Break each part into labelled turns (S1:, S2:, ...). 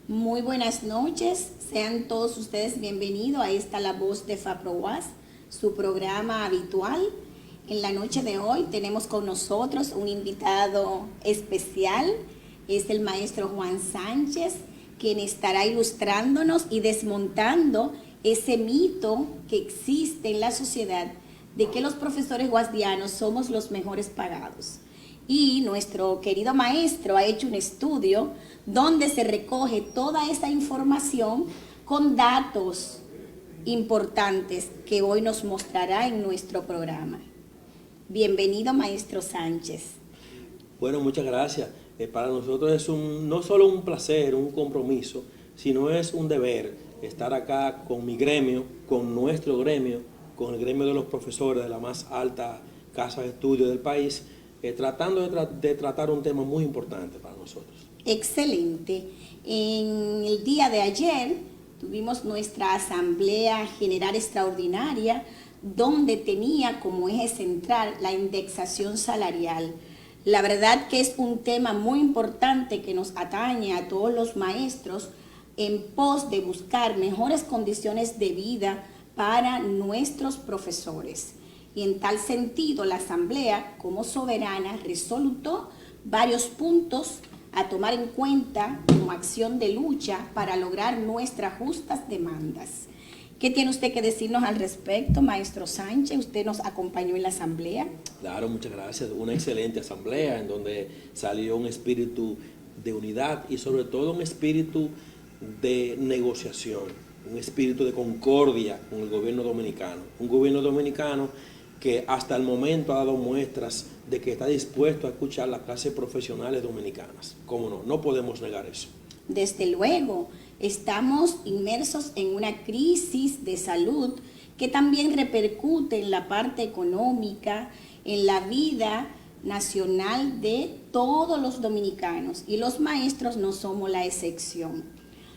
S1: Muy buenas noches, sean todos ustedes bienvenidos a esta La Voz de FAPROWAS, su programa habitual. En la noche de hoy tenemos con nosotros un invitado especial, es el maestro Juan Sánchez, quien estará ilustrándonos y desmontando ese mito que existe en la sociedad de que los profesores guasdianos somos los mejores pagados. Y nuestro querido maestro ha hecho un estudio donde se recoge toda esa información con datos importantes que hoy nos mostrará en nuestro programa. Bienvenido, maestro Sánchez.
S2: Bueno, muchas gracias. Para nosotros es no solo un placer, un compromiso, sino es un deber estar acá con mi gremio, con nuestro gremio, con el gremio de los profesores de la más alta casa de estudio del país, tratando de tratar un tema muy importante para nosotros.
S1: Excelente. En el día de ayer tuvimos nuestra Asamblea General Extraordinaria, donde tenía como eje central la indexación salarial. La verdad que es un tema muy importante que nos atañe a todos los maestros en pos de buscar mejores condiciones de vida para nuestros profesores. Y en tal sentido, la Asamblea, como soberana, resolutó varios puntos a tomar en cuenta como acción de lucha para lograr nuestras justas demandas. ¿Qué tiene usted que decirnos al respecto, maestro Sánchez? Usted nos acompañó en la asamblea.
S2: Claro, muchas gracias. Una excelente asamblea en donde salió un espíritu de unidad y sobre todo un espíritu de negociación, un espíritu de concordia con el gobierno dominicano. Un gobierno dominicano que hasta el momento ha dado muestras de que está dispuesto a escuchar las clases profesionales dominicanas. ¿Cómo no? No podemos negar eso.
S1: Desde luego, estamos inmersos en una crisis de salud que también repercute en la parte económica, en la vida nacional de todos los dominicanos, y los maestros no somos la excepción.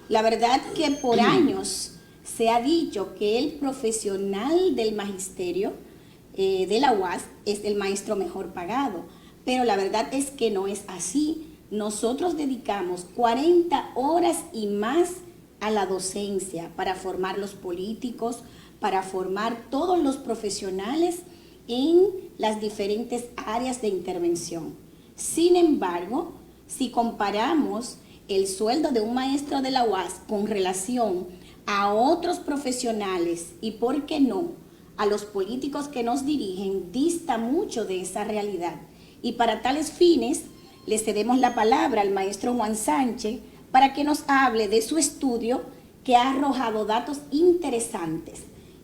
S1: La verdad que por años se ha dicho que el profesional del magisterio de la UAS es el maestro mejor pagado, pero la verdad es que no es así. Nosotros dedicamos 40 horas y más a la docencia para formar los políticos, para formar todos los profesionales en las diferentes áreas de intervención. Sin embargo, si comparamos el sueldo de un maestro de la UAS con relación a otros profesionales y, ¿por qué no?, a los políticos que nos dirigen, dista mucho de esa realidad. Y para tales fines, le cedemos la palabra al maestro Juan Sánchez para que nos hable de su estudio que ha arrojado datos interesantes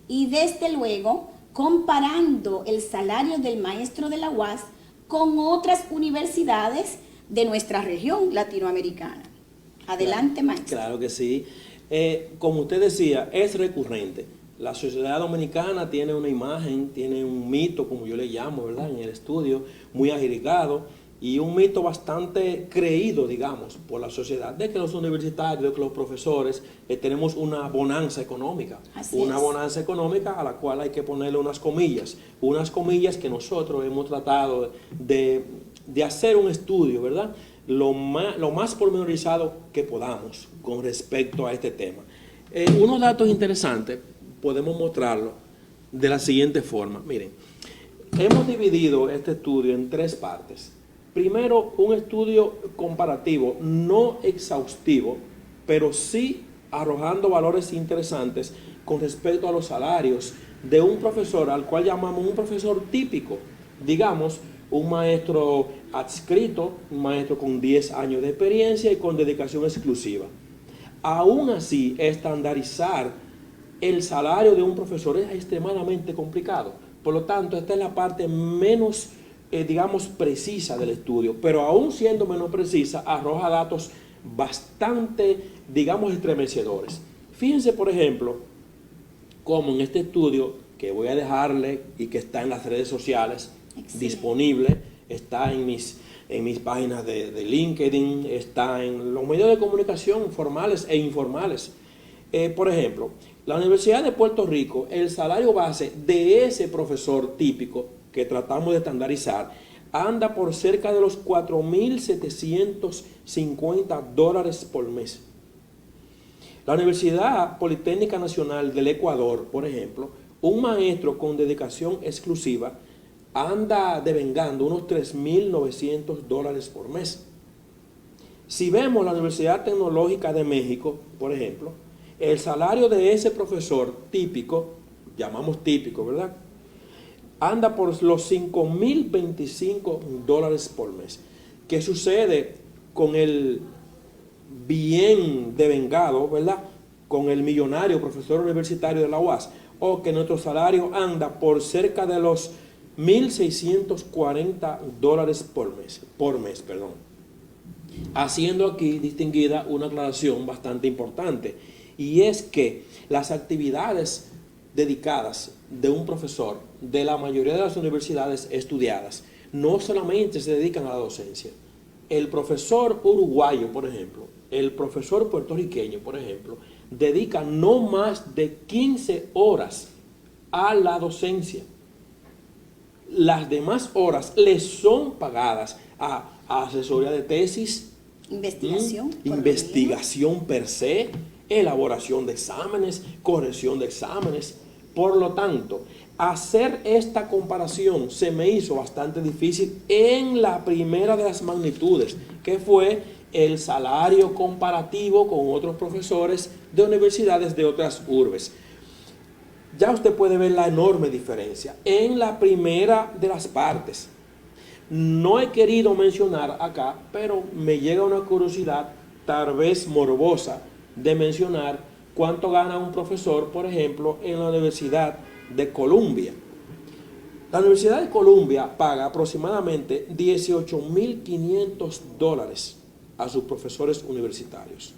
S1: y desde luego comparando el salario del maestro de la UAS con otras universidades de nuestra región latinoamericana. Adelante, maestro.
S2: Claro que sí. Como usted decía, es recurrente. La sociedad dominicana tiene una imagen, tiene un mito, como yo le llamo, ¿verdad?, en el estudio, muy agregado, y un mito bastante creído, digamos, por la sociedad, de que los universitarios, de que los profesores tenemos una bonanza económica. Una bonanza económica a la cual hay que ponerle unas comillas que nosotros hemos tratado de hacer un estudio, ¿verdad?, lo más pormenorizado que podamos con respecto a este tema. Unos datos interesantes podemos mostrarlo de la siguiente forma. Miren, hemos dividido este estudio en tres partes. Primero, un estudio comparativo, no exhaustivo, pero sí arrojando valores interesantes con respecto a los salarios de un profesor al cual llamamos un profesor típico, digamos, un maestro adscrito, un maestro con 10 años de experiencia y con dedicación exclusiva. Aún así, estandarizar el salario de un profesor es extremadamente complicado. Por lo tanto, esta es la parte menos, digamos, precisa del estudio, pero aún siendo menos precisa, arroja datos bastante, digamos, estremecedores. Fíjense, por ejemplo, cómo en este estudio, que voy a dejarle y que está en las redes sociales, disponible, está en mis páginas de LinkedIn, está en los medios de comunicación formales e informales. Por ejemplo, la Universidad de Puerto Rico, el salario base de ese profesor típico que tratamos de estandarizar, anda por cerca de los $4,750 por mes. La Universidad Politécnica Nacional del Ecuador, por ejemplo, un maestro con dedicación exclusiva anda devengando unos $3.900 por mes. Si vemos la Universidad Tecnológica de México, por ejemplo, el salario de ese profesor típico, llamamos típico, ¿verdad?, anda por los $5.025 por mes. ¿Qué sucede con el bien devengado, ¿verdad?, con el millonario profesor universitario de la UAS? O que nuestro salario anda por cerca de los $1.640 por mes, haciendo aquí distinguida una aclaración bastante importante, y es que las actividades dedicadas de un profesor de la mayoría de las universidades estudiadas no solamente se dedican a la docencia. El profesor uruguayo, por ejemplo, el profesor puertorriqueño, por ejemplo, dedica no más de 15 horas a la docencia. Las demás horas les son pagadas a asesoría de tesis, investigación per se, elaboración de exámenes, corrección de exámenes. Por lo tanto, hacer esta comparación se me hizo bastante difícil en la primera de las magnitudes, que fue el salario comparativo con otros profesores de universidades de otras urbes. Ya usted puede ver la enorme diferencia en la primera de las partes. No he querido mencionar acá, pero me llega una curiosidad, tal vez morbosa, de mencionar cuánto gana un profesor, por ejemplo, en la Universidad de Columbia. La Universidad de Columbia paga aproximadamente $18.500 a sus profesores universitarios.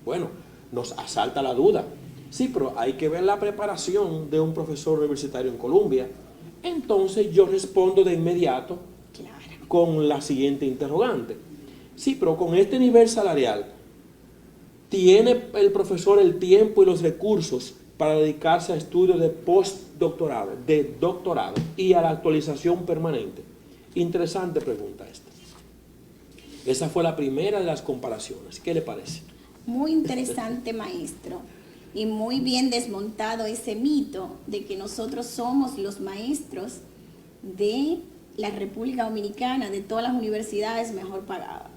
S2: Bueno, nos asalta la duda. Sí, pero hay que ver la preparación de un profesor universitario en Columbia. Entonces yo respondo de inmediato con la siguiente interrogante. Sí, pero con este nivel salarial, ¿tiene el profesor el tiempo y los recursos para dedicarse a estudios de postdoctorado, de doctorado y a la actualización permanente? Interesante pregunta esta. Esa fue la primera de las comparaciones. ¿Qué le parece?
S1: Muy interesante, maestro. Y muy bien desmontado ese mito de que nosotros somos los maestros de la República Dominicana, de todas las universidades mejor pagadas.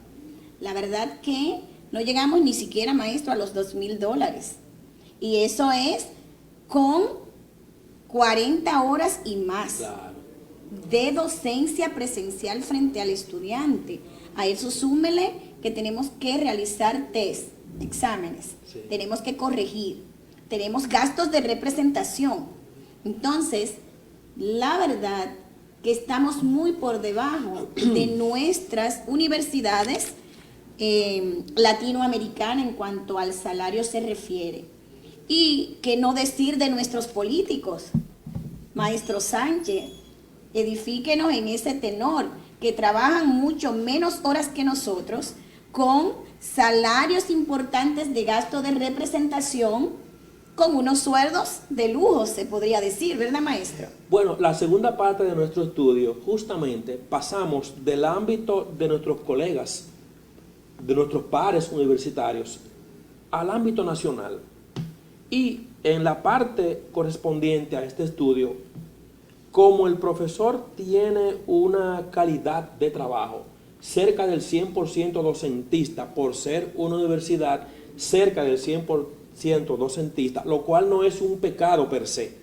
S1: La verdad que no llegamos ni siquiera, maestro, a los $2.000. Y eso es con 40 horas y más de docencia presencial frente al estudiante. A eso súmele que tenemos que realizar test, exámenes, tenemos que corregir, tenemos gastos de representación. Entonces, la verdad que estamos muy por debajo de nuestras universidades latinoamericanas en cuanto al salario se refiere. Y que no decir de nuestros políticos. Maestro Sánchez, edifíquenos en ese tenor, que trabajan mucho menos horas que nosotros, con salarios importantes de gasto de representación, con unos sueldos de lujo, se podría decir, ¿verdad, maestro?
S2: Bueno, la segunda parte de nuestro estudio, justamente pasamos del ámbito de nuestros colegas, de nuestros pares universitarios, al ámbito nacional. Y en la parte correspondiente a este estudio, como el profesor tiene una calidad de trabajo cerca del 100% docentista, por ser una universidad cerca del 100% docentista, lo cual no es un pecado per se.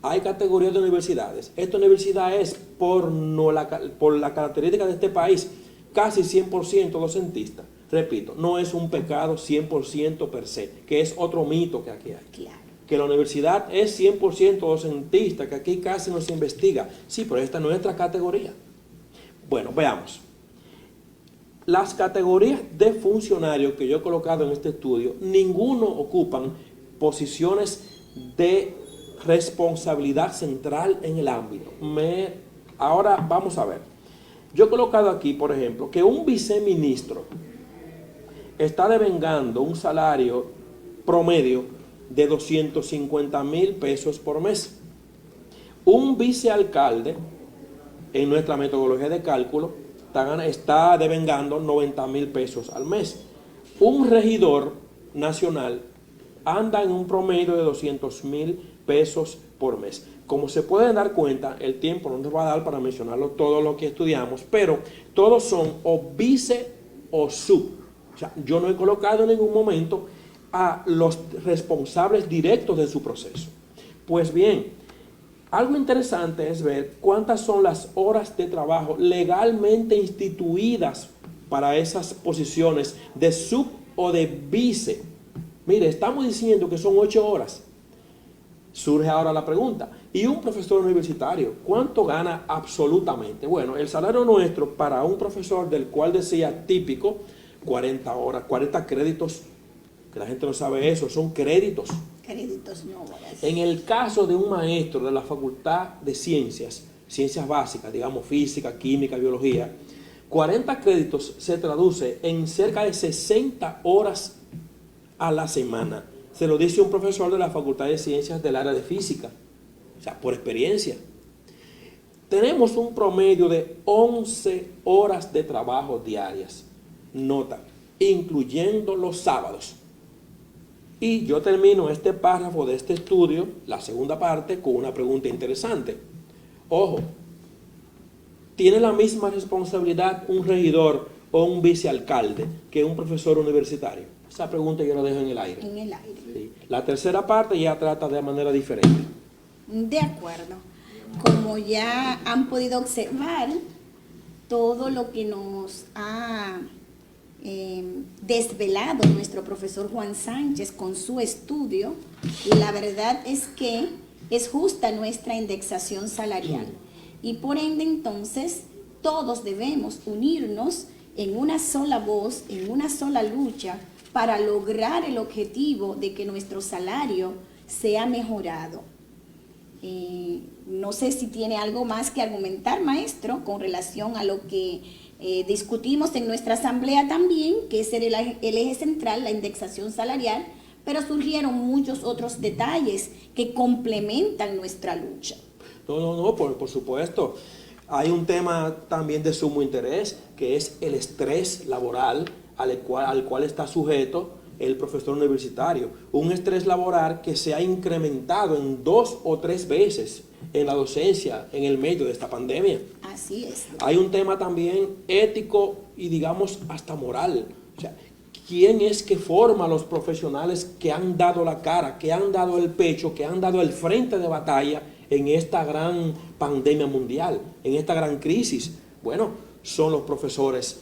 S2: Hay categorías de universidades. Esta universidad es, por la característica de este país, casi 100% docentista. Repito, no es un pecado 100% per se, que es otro mito que aquí hay.
S1: Claro.
S2: Que la universidad es 100% docentista, que aquí casi no se investiga. Sí, pero esta no es nuestra categoría. Bueno, veamos. Las categorías de funcionarios que yo he colocado en este estudio, ninguno ocupan posiciones de responsabilidad central en el ámbito. Ahora vamos a ver. Yo he colocado aquí, por ejemplo, que un viceministro está devengando un salario promedio de $250,000 por mes. Un vicealcalde, en nuestra metodología de cálculo, está devengando $90,000 al mes. Un regidor nacional anda en un promedio de 200,000 pesos por mes. Como se pueden dar cuenta, el tiempo no nos va a dar para mencionarlo todo lo que estudiamos, pero todos son o vice o sub. O sea, yo no he colocado en ningún momento a los responsables directos de su proceso. Pues bien, algo interesante es ver cuántas son las horas de trabajo legalmente instituidas para esas posiciones de sub o de vice. Mire, estamos diciendo que son 8 horas. Surge ahora la pregunta, ¿y un profesor universitario cuánto gana absolutamente? Bueno, el salario nuestro para un profesor del cual decía típico, 40 horas, 40 créditos, que la gente no sabe eso, son créditos.
S1: Créditos no horas.
S2: En el caso de un maestro de la Facultad de Ciencias, ciencias básicas, digamos física, química, biología, 40 créditos se traduce en cerca de 60 horas a la semana. Se lo dice un profesor de la Facultad de Ciencias del área de física, o sea, por experiencia. Tenemos un promedio de 11 horas de trabajo diarias, nota, incluyendo los sábados. Y yo termino este párrafo de este estudio, la segunda parte, con una pregunta interesante. Ojo, ¿tiene la misma responsabilidad un regidor o un vicealcalde que un profesor universitario? Esa pregunta yo la dejo en el aire.
S1: En el aire.
S2: Sí. La tercera parte ya trata de manera diferente.
S1: De acuerdo. Como ya han podido observar, todo lo que nos ha desvelado nuestro profesor Juan Sánchez con su estudio, la verdad es que es justa nuestra indexación salarial. Y por ende, entonces, todos debemos unirnos en una sola voz, en una sola lucha, para lograr el objetivo de que nuestro salario sea mejorado. No sé si tiene algo más que argumentar, maestro, con relación a lo que discutimos en nuestra asamblea también, que es el eje central, la indexación salarial, pero surgieron muchos otros detalles que complementan nuestra lucha.
S2: No, por supuesto. Hay un tema también de sumo interés, que es el estrés laboral al cual está sujeto el profesor universitario. Un estrés laboral que se ha incrementado en 2 o 3 veces en la docencia en el medio de esta pandemia.
S1: Así es.
S2: Hay un tema también ético y digamos hasta moral. O sea, ¿quién es que forma a los profesionales que han dado la cara, que han dado el pecho, que han dado el frente de batalla en esta gran pandemia mundial, en esta gran crisis? Bueno, son los profesores,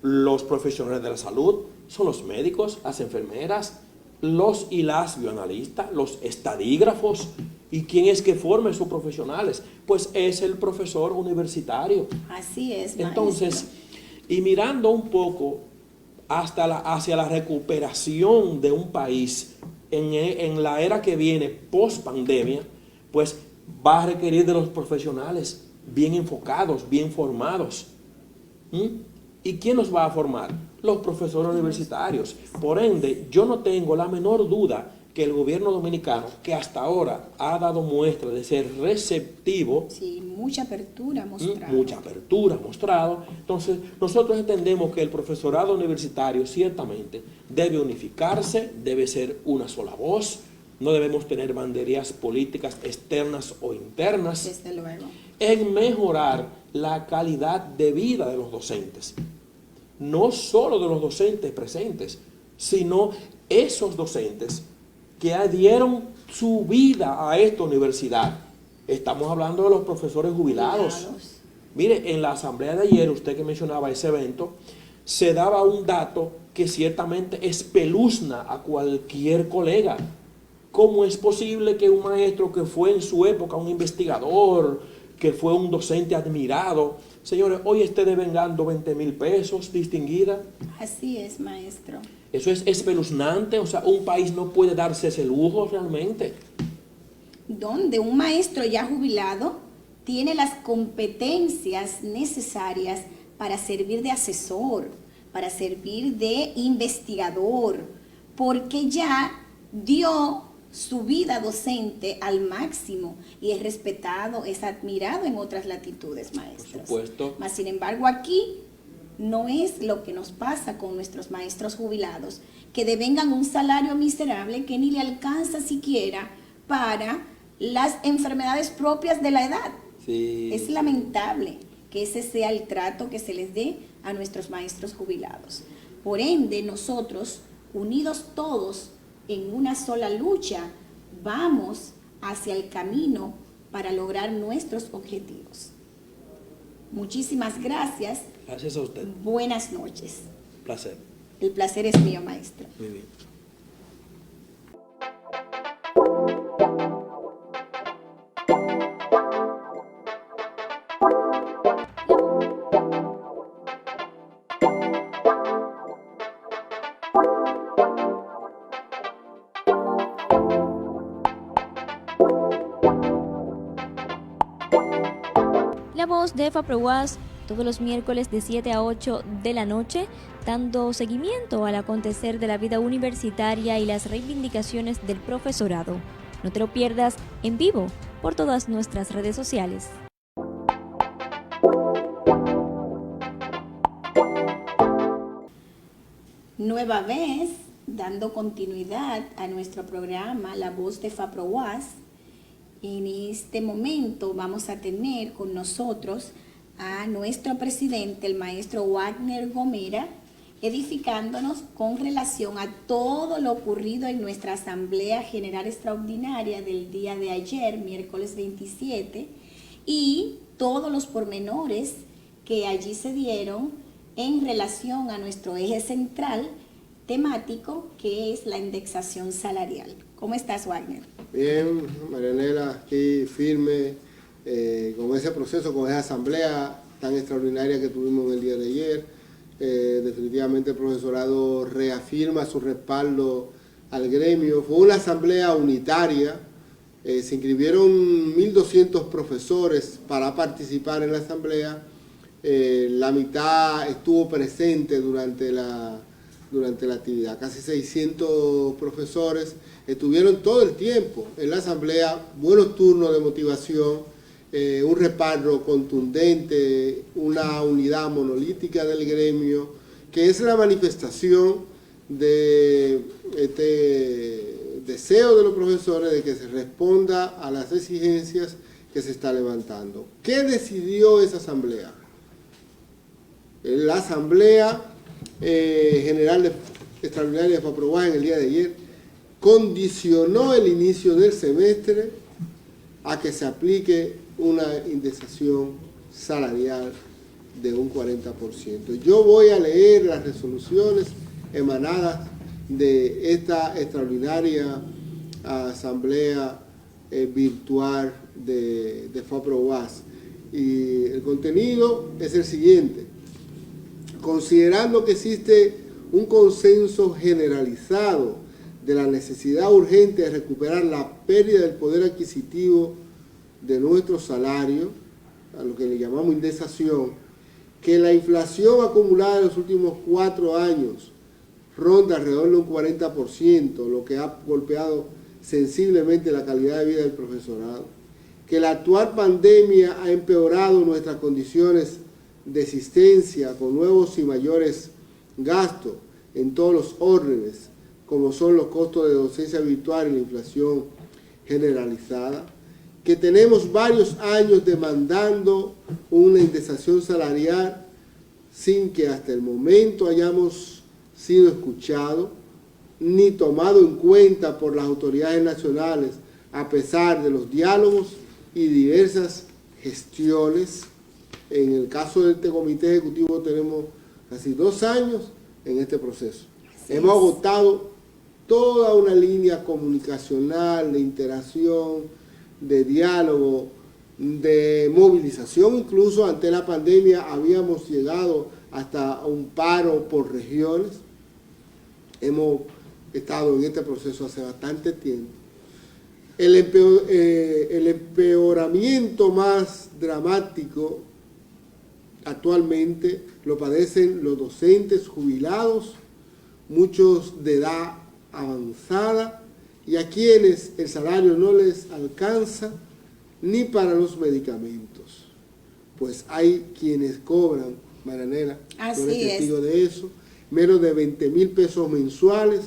S2: los profesionales de la salud, son los médicos, las enfermeras, los y las bioanalistas, los estadígrafos. ¿Y quién es que forma a esos profesionales? Pues es el profesor universitario.
S1: Así es, maestro.
S2: Entonces, y mirando un poco hacia la recuperación de un país en la era que viene post pandemia, pues va a requerir de los profesionales bien enfocados, bien formados. ¿Y quién nos va a formar? Los profesores universitarios. Por ende, yo no tengo la menor duda que el gobierno dominicano, que hasta ahora ha dado muestra de ser receptivo,
S1: sí, mucha apertura
S2: mostrado. Entonces, nosotros entendemos que el profesorado universitario ciertamente debe unificarse, debe ser una sola voz, no debemos tener banderías políticas externas o internas.
S1: Desde luego.
S2: En mejorar la calidad de vida de los docentes. No solo de los docentes presentes, sino esos docentes que dieron su vida a esta universidad. Estamos hablando de los profesores jubilados. Mire, en la asamblea de ayer, usted que mencionaba ese evento, se daba un dato que ciertamente espeluzna a cualquier colega. ¿Cómo es posible que un maestro que fue en su época un investigador, que fue un docente admirado, señores, hoy esté devengando 20,000 pesos, distinguida?
S1: Así es, maestro.
S2: Eso es espeluznante, o sea, un país no puede darse ese lujo realmente.
S1: Donde un maestro ya jubilado tiene las competencias necesarias para servir de asesor, para servir de investigador, porque ya dio su vida docente al máximo y es respetado, es admirado en otras latitudes, maestros.
S2: Por supuesto.
S1: Mas, sin embargo, aquí no es lo que nos pasa con nuestros maestros jubilados, que devengan un salario miserable que ni le alcanza siquiera para las enfermedades propias de la edad.
S2: Sí.
S1: Es lamentable que ese sea el trato que se les dé a nuestros maestros jubilados. Por ende, nosotros, unidos todos en una sola lucha, vamos hacia el camino para lograr nuestros objetivos. Muchísimas gracias.
S2: Gracias a usted.
S1: Buenas noches.
S2: Placer.
S1: El placer es mío, maestro.
S2: Muy bien.
S3: La voz de FAPROAS todos los miércoles de 7 a 8 de la noche, dando seguimiento al acontecer de la vida universitaria y las reivindicaciones del profesorado. No te lo pierdas en vivo por todas nuestras redes sociales.
S1: Nueva vez, dando continuidad a nuestro programa La Voz de FAPROAS, en este momento vamos a tener con nosotros a nuestro presidente, el maestro Wagner Gomera, edificándonos con relación a todo lo ocurrido en nuestra Asamblea General Extraordinaria del día de ayer, miércoles 27, y todos los pormenores que allí se dieron en relación a nuestro eje central temático, que es la indexación salarial. ¿Cómo estás, Wagner?
S4: Bien, Marianela, aquí firme con ese proceso, con esa asamblea tan extraordinaria que tuvimos en el día de ayer. Definitivamente el profesorado reafirma su respaldo al gremio. Fue una asamblea unitaria, se inscribieron 1.200 profesores para participar en la asamblea. La mitad estuvo presente durante la actividad. Casi 600 profesores estuvieron todo el tiempo en la asamblea, buenos turnos de motivación, un respaldo contundente, una unidad monolítica del gremio, que es la manifestación de este deseo de los profesores de que se responda a las exigencias que se está levantando. ¿Qué decidió esa asamblea? La asamblea general extraordinaria de FAPROAS en el día de ayer condicionó el inicio del semestre a que se aplique una indexación salarial de un 40%. Yo voy a leer las resoluciones emanadas de esta extraordinaria asamblea virtual de FAPROAS, y el contenido es el siguiente. Considerando que existe un consenso generalizado de la necesidad urgente de recuperar la pérdida del poder adquisitivo de nuestro salario, a lo que le llamamos indexación, que la inflación acumulada en los últimos 4 años ronda alrededor de un 40%, lo que ha golpeado sensiblemente la calidad de vida del profesorado, que la actual pandemia ha empeorado nuestras condiciones de existencia con nuevos y mayores gastos en todos los órdenes, como son los costos de docencia virtual y la inflación generalizada, que tenemos varios años demandando una indexación salarial sin que hasta el momento hayamos sido escuchados ni tomado en cuenta por las autoridades nacionales, a pesar de los diálogos y diversas gestiones. En el caso de este comité ejecutivo tenemos casi 2 años en este proceso. Hemos agotado toda una línea comunicacional, de interacción, de diálogo, de movilización. Incluso ante la pandemia habíamos llegado hasta un paro por regiones. Hemos estado en este proceso hace bastante tiempo. El empeoramiento más dramático actualmente lo padecen los docentes jubilados, muchos de edad avanzada, y a quienes el salario no les alcanza ni para los medicamentos, pues hay quienes cobran Marianela,
S1: Así
S4: tú eres testigo
S1: es.
S4: de eso, menos de 20,000 pesos mensuales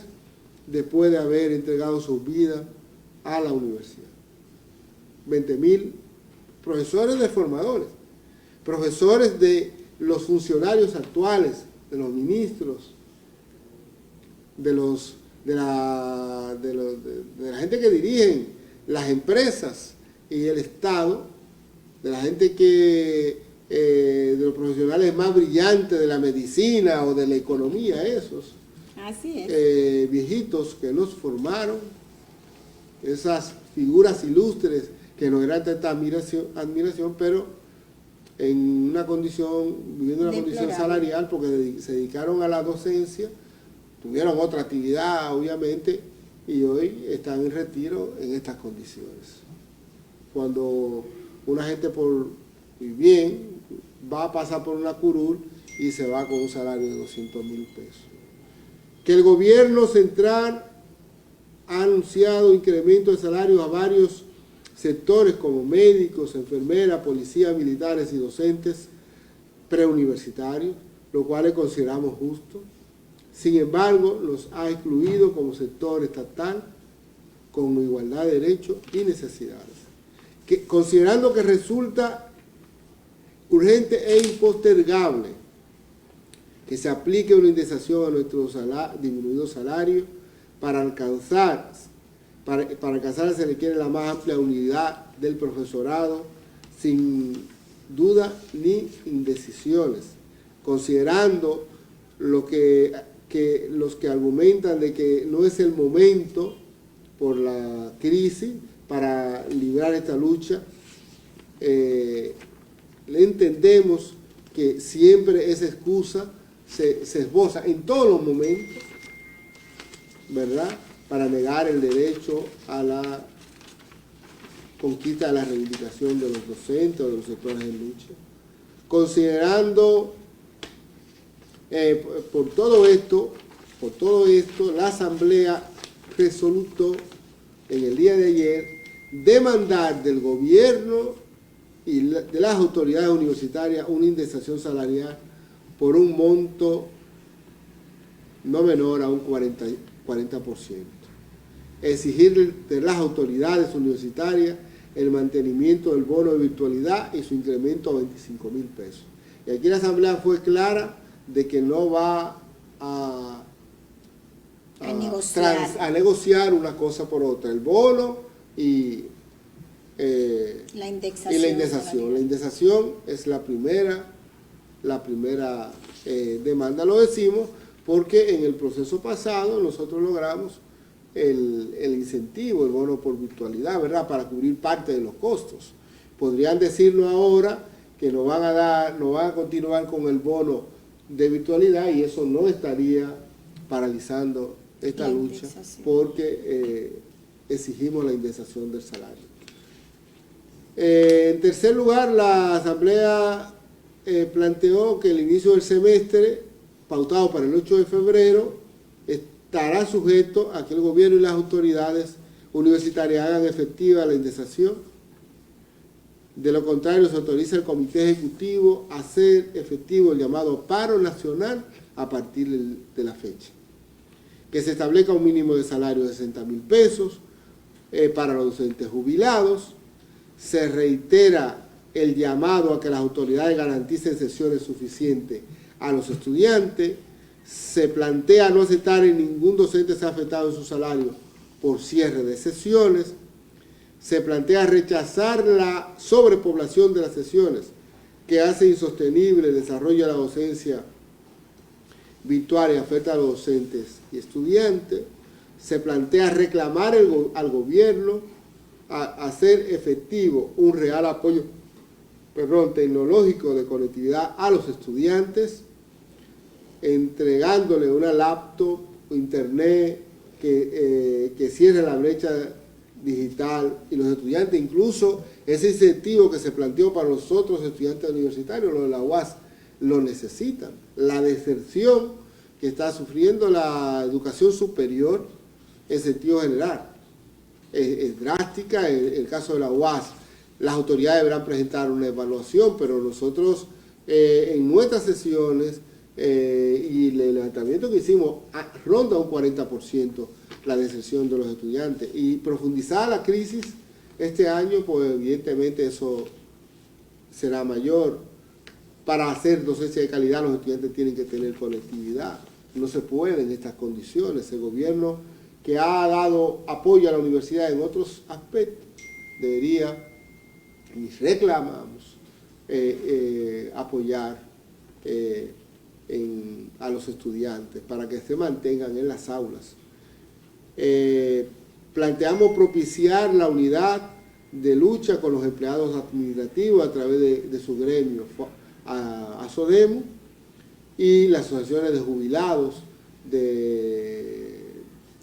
S4: después de haber entregado sus vidas a la universidad. 20,000 profesores de formadores, profesores de los funcionarios actuales, de los ministros, de la gente que dirigen las empresas y el Estado, de la gente de los profesionales más brillantes de la medicina o de la economía, esos
S1: Así es.
S4: viejitos que nos formaron, esas figuras ilustres que nos eran tanta admiración, pero en una condición, viviendo una condición
S1: Deplorable.
S4: salarial, porque se dedicaron a la docencia, tuvieron otra actividad, obviamente, y hoy están en retiro en estas condiciones. Cuando una gente por bien va a pasar por una curul y se va con un salario de 200,000 pesos. Que el gobierno central ha anunciado incremento de salarios a varios sectores como médicos, enfermeras, policías, militares y docentes preuniversitarios, lo cual consideramos justo. Sin embargo, los ha excluido como sector estatal con igualdad de derechos y necesidades. Considerando que resulta urgente e impostergable que se aplique una indexación a nuestro disminuido salario para alcanzar se requiere la más amplia unidad del profesorado, sin duda ni indecisiones, considerando los que argumentan de que no es el momento por la crisis para librar esta lucha. Le entendemos que siempre esa excusa se esboza en todos los momentos, ¿verdad?, para negar el derecho a la conquista de la reivindicación de los docentes o de los sectores en lucha. Considerando por todo esto, la Asamblea resolutó en el día de ayer demandar del gobierno y de las autoridades universitarias una indexación salarial por un monto no menor a un 40%. Exigir de las autoridades universitarias el mantenimiento del bono de virtualidad y su incremento a 25,000 pesos. Y aquí la Asamblea fue clara de que no va a negociar una cosa por otra, el bono y
S1: la indexación.
S4: La indexación es la primera demanda. Lo decimos porque en el proceso pasado nosotros logramos el incentivo, el bono por virtualidad, ¿verdad?, para cubrir parte de los costos. Podrían decirnos ahora que nos van a continuar con el bono de virtualidad y eso no estaría paralizando esta lucha porque exigimos la indexación del salario. En tercer lugar, la Asamblea planteó que el inicio del semestre, pautado para el 8 de febrero, estará sujeto a que el gobierno y las autoridades universitarias hagan efectiva la indexación. De lo contrario, se autoriza el Comité Ejecutivo a hacer efectivo el llamado paro nacional a partir de la fecha. Que se establezca un mínimo de salario de 60,000 pesos para los docentes jubilados. Se reitera el llamado a que las autoridades garanticen sesiones suficientes a los estudiantes. Se plantea no aceptar en ningún docente sea afectado en su salario por cierre de sesiones. Se plantea rechazar la sobrepoblación de las sesiones que hace insostenible el desarrollo de la docencia virtual y afecta a los docentes y estudiantes. Se plantea reclamar al gobierno a hacer efectivo un real apoyo tecnológico de conectividad a los estudiantes, entregándole una laptop o internet que cierre la brecha digital, y los estudiantes, incluso ese incentivo que se planteó para los otros estudiantes universitarios, los de la UAS, lo necesitan. La deserción que está sufriendo la educación superior en sentido general es drástica. En el caso de la UAS, las autoridades deberán presentar una evaluación, pero nosotros en nuestras sesiones y el levantamiento que hicimos ronda un 40% la deserción de los estudiantes. Y profundizada la crisis este año, pues evidentemente eso será mayor. Para hacer docencia de calidad los estudiantes tienen que tener conectividad. No se puede en estas condiciones. El gobierno que ha dado apoyo a la universidad en otros aspectos debería, y reclamamos, apoyar a los estudiantes para que se mantengan en las aulas. Planteamos propiciar la unidad de lucha con los empleados administrativos a través de su gremio, a SODEMO, y las asociaciones de jubilados de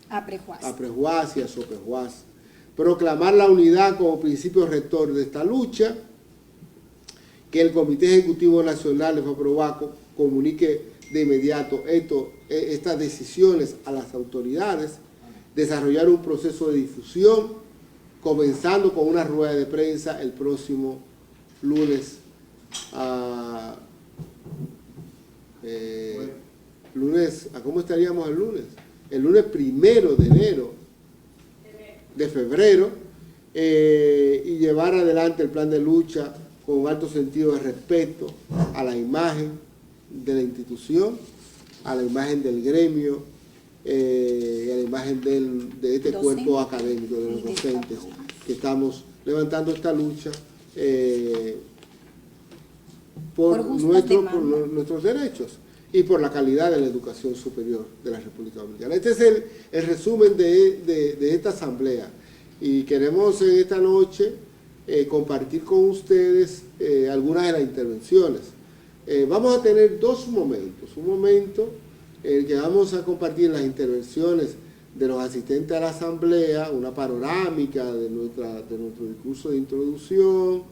S4: APREJUAS y ASOPEJUAS. Proclamar la unidad como principio rector de esta lucha, que el Comité Ejecutivo Nacional de FAPROBACO comunique de inmediato estas decisiones a las autoridades, desarrollar un proceso de difusión, comenzando con una rueda de prensa el próximo lunes, ¿cómo estaríamos el lunes? El lunes 1 de febrero, y llevar adelante el plan de lucha con alto sentido de respeto a la imagen de la institución, a la imagen del gremio, y a la imagen de este cuerpo académico, de los docentes, que estamos levantando esta lucha por nuestros derechos y por la calidad de la educación superior de la República Dominicana. Este es el resumen de esta asamblea, y queremos en esta noche compartir con ustedes algunas de las intervenciones. Vamos a tener dos momentos. Un momento en el que vamos a compartir las intervenciones de los asistentes a la asamblea, una panorámica de nuestro discurso de introducción.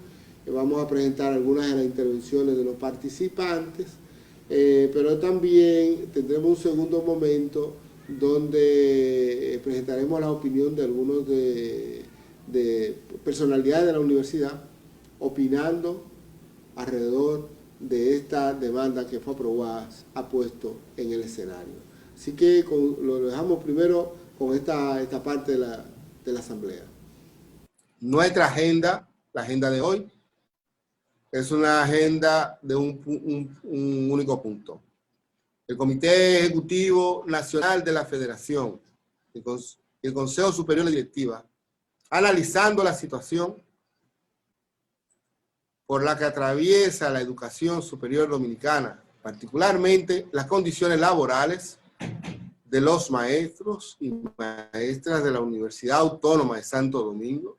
S4: Vamos a presentar algunas de las intervenciones de los participantes, pero también tendremos un segundo momento donde presentaremos la opinión de algunos de personalidades de la universidad, opinando alrededor de esta demanda que FAPROBAS ha puesto en el escenario. Así que lo dejamos primero con esta parte de la asamblea. Nuestra agenda, la agenda de hoy, es una agenda de un único punto. El Comité Ejecutivo Nacional de la Federación y el Consejo Superior de Directiva, analizando la situación por la que atraviesa la educación superior dominicana, particularmente las condiciones laborales de los maestros y maestras de la Universidad Autónoma de Santo Domingo,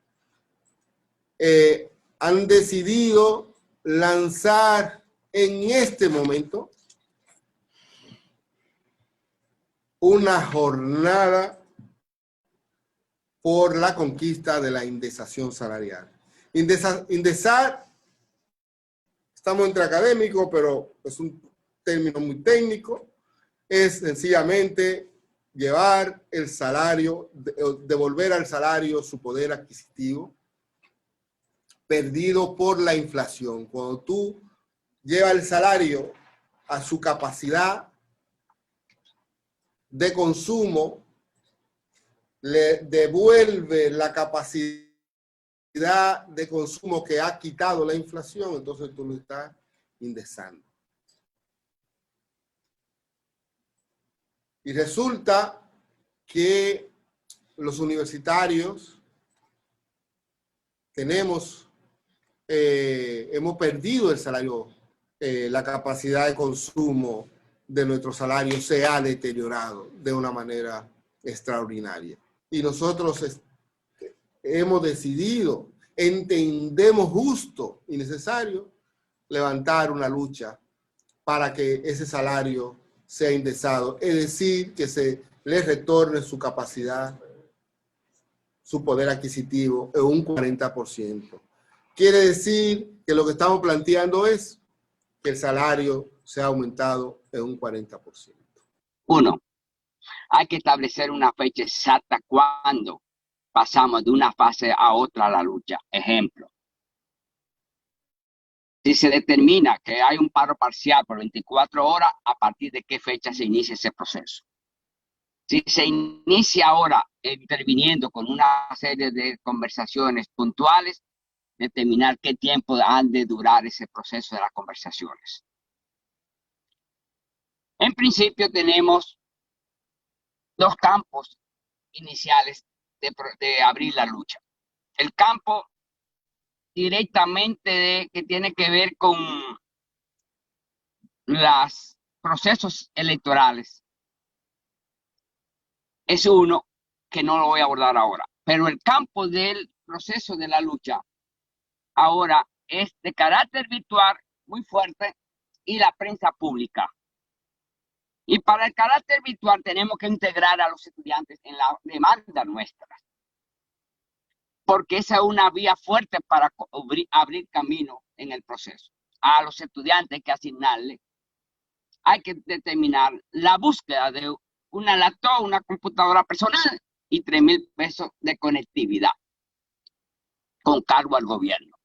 S4: han decidido lanzar en este momento una jornada por la conquista de la indexación salarial. Indexar, estamos entre académicos, pero es un término muy técnico, es sencillamente llevar el salario, devolver al salario su poder adquisitivo perdido por la inflación. Cuando tú llevas el salario a su capacidad de consumo, le devuelve la capacidad de consumo que ha quitado la inflación, entonces tú lo estás indexando. Y resulta que los universitarios hemos perdido el salario, la capacidad de consumo de nuestro salario se ha deteriorado de una manera extraordinaria. Y nosotros hemos decidido, entendemos justo y necesario levantar una lucha para que ese salario sea indexado, es decir, que se le retorne su capacidad, su poder adquisitivo en un 40%. Quiere decir que lo que estamos planteando es que el salario sea aumentado en un 40%.
S5: 1. Hay que establecer una fecha exacta cuando pasamos de una fase a otra a la lucha. Ejemplo, Si se determina que hay un paro parcial por 24 horas, ¿a partir de qué fecha se inicia ese proceso? Si se inicia ahora interviniendo con una serie de conversaciones puntuales, determinar qué tiempo han de durar ese proceso de las conversaciones. En principio tenemos dos campos iniciales de abrir la lucha. El campo directamente que tiene que ver con los procesos electorales. Es uno que no lo voy a abordar ahora, pero el campo del proceso de la lucha ahora es de carácter virtual muy fuerte y la prensa pública. Y para el carácter virtual tenemos que integrar a los estudiantes en la demanda nuestra, porque esa es una vía fuerte para abrir camino en el proceso. A los estudiantes hay que asignarle, hay que determinar la búsqueda de una laptop, una computadora personal y 3,000 pesos de conectividad con cargo al gobierno.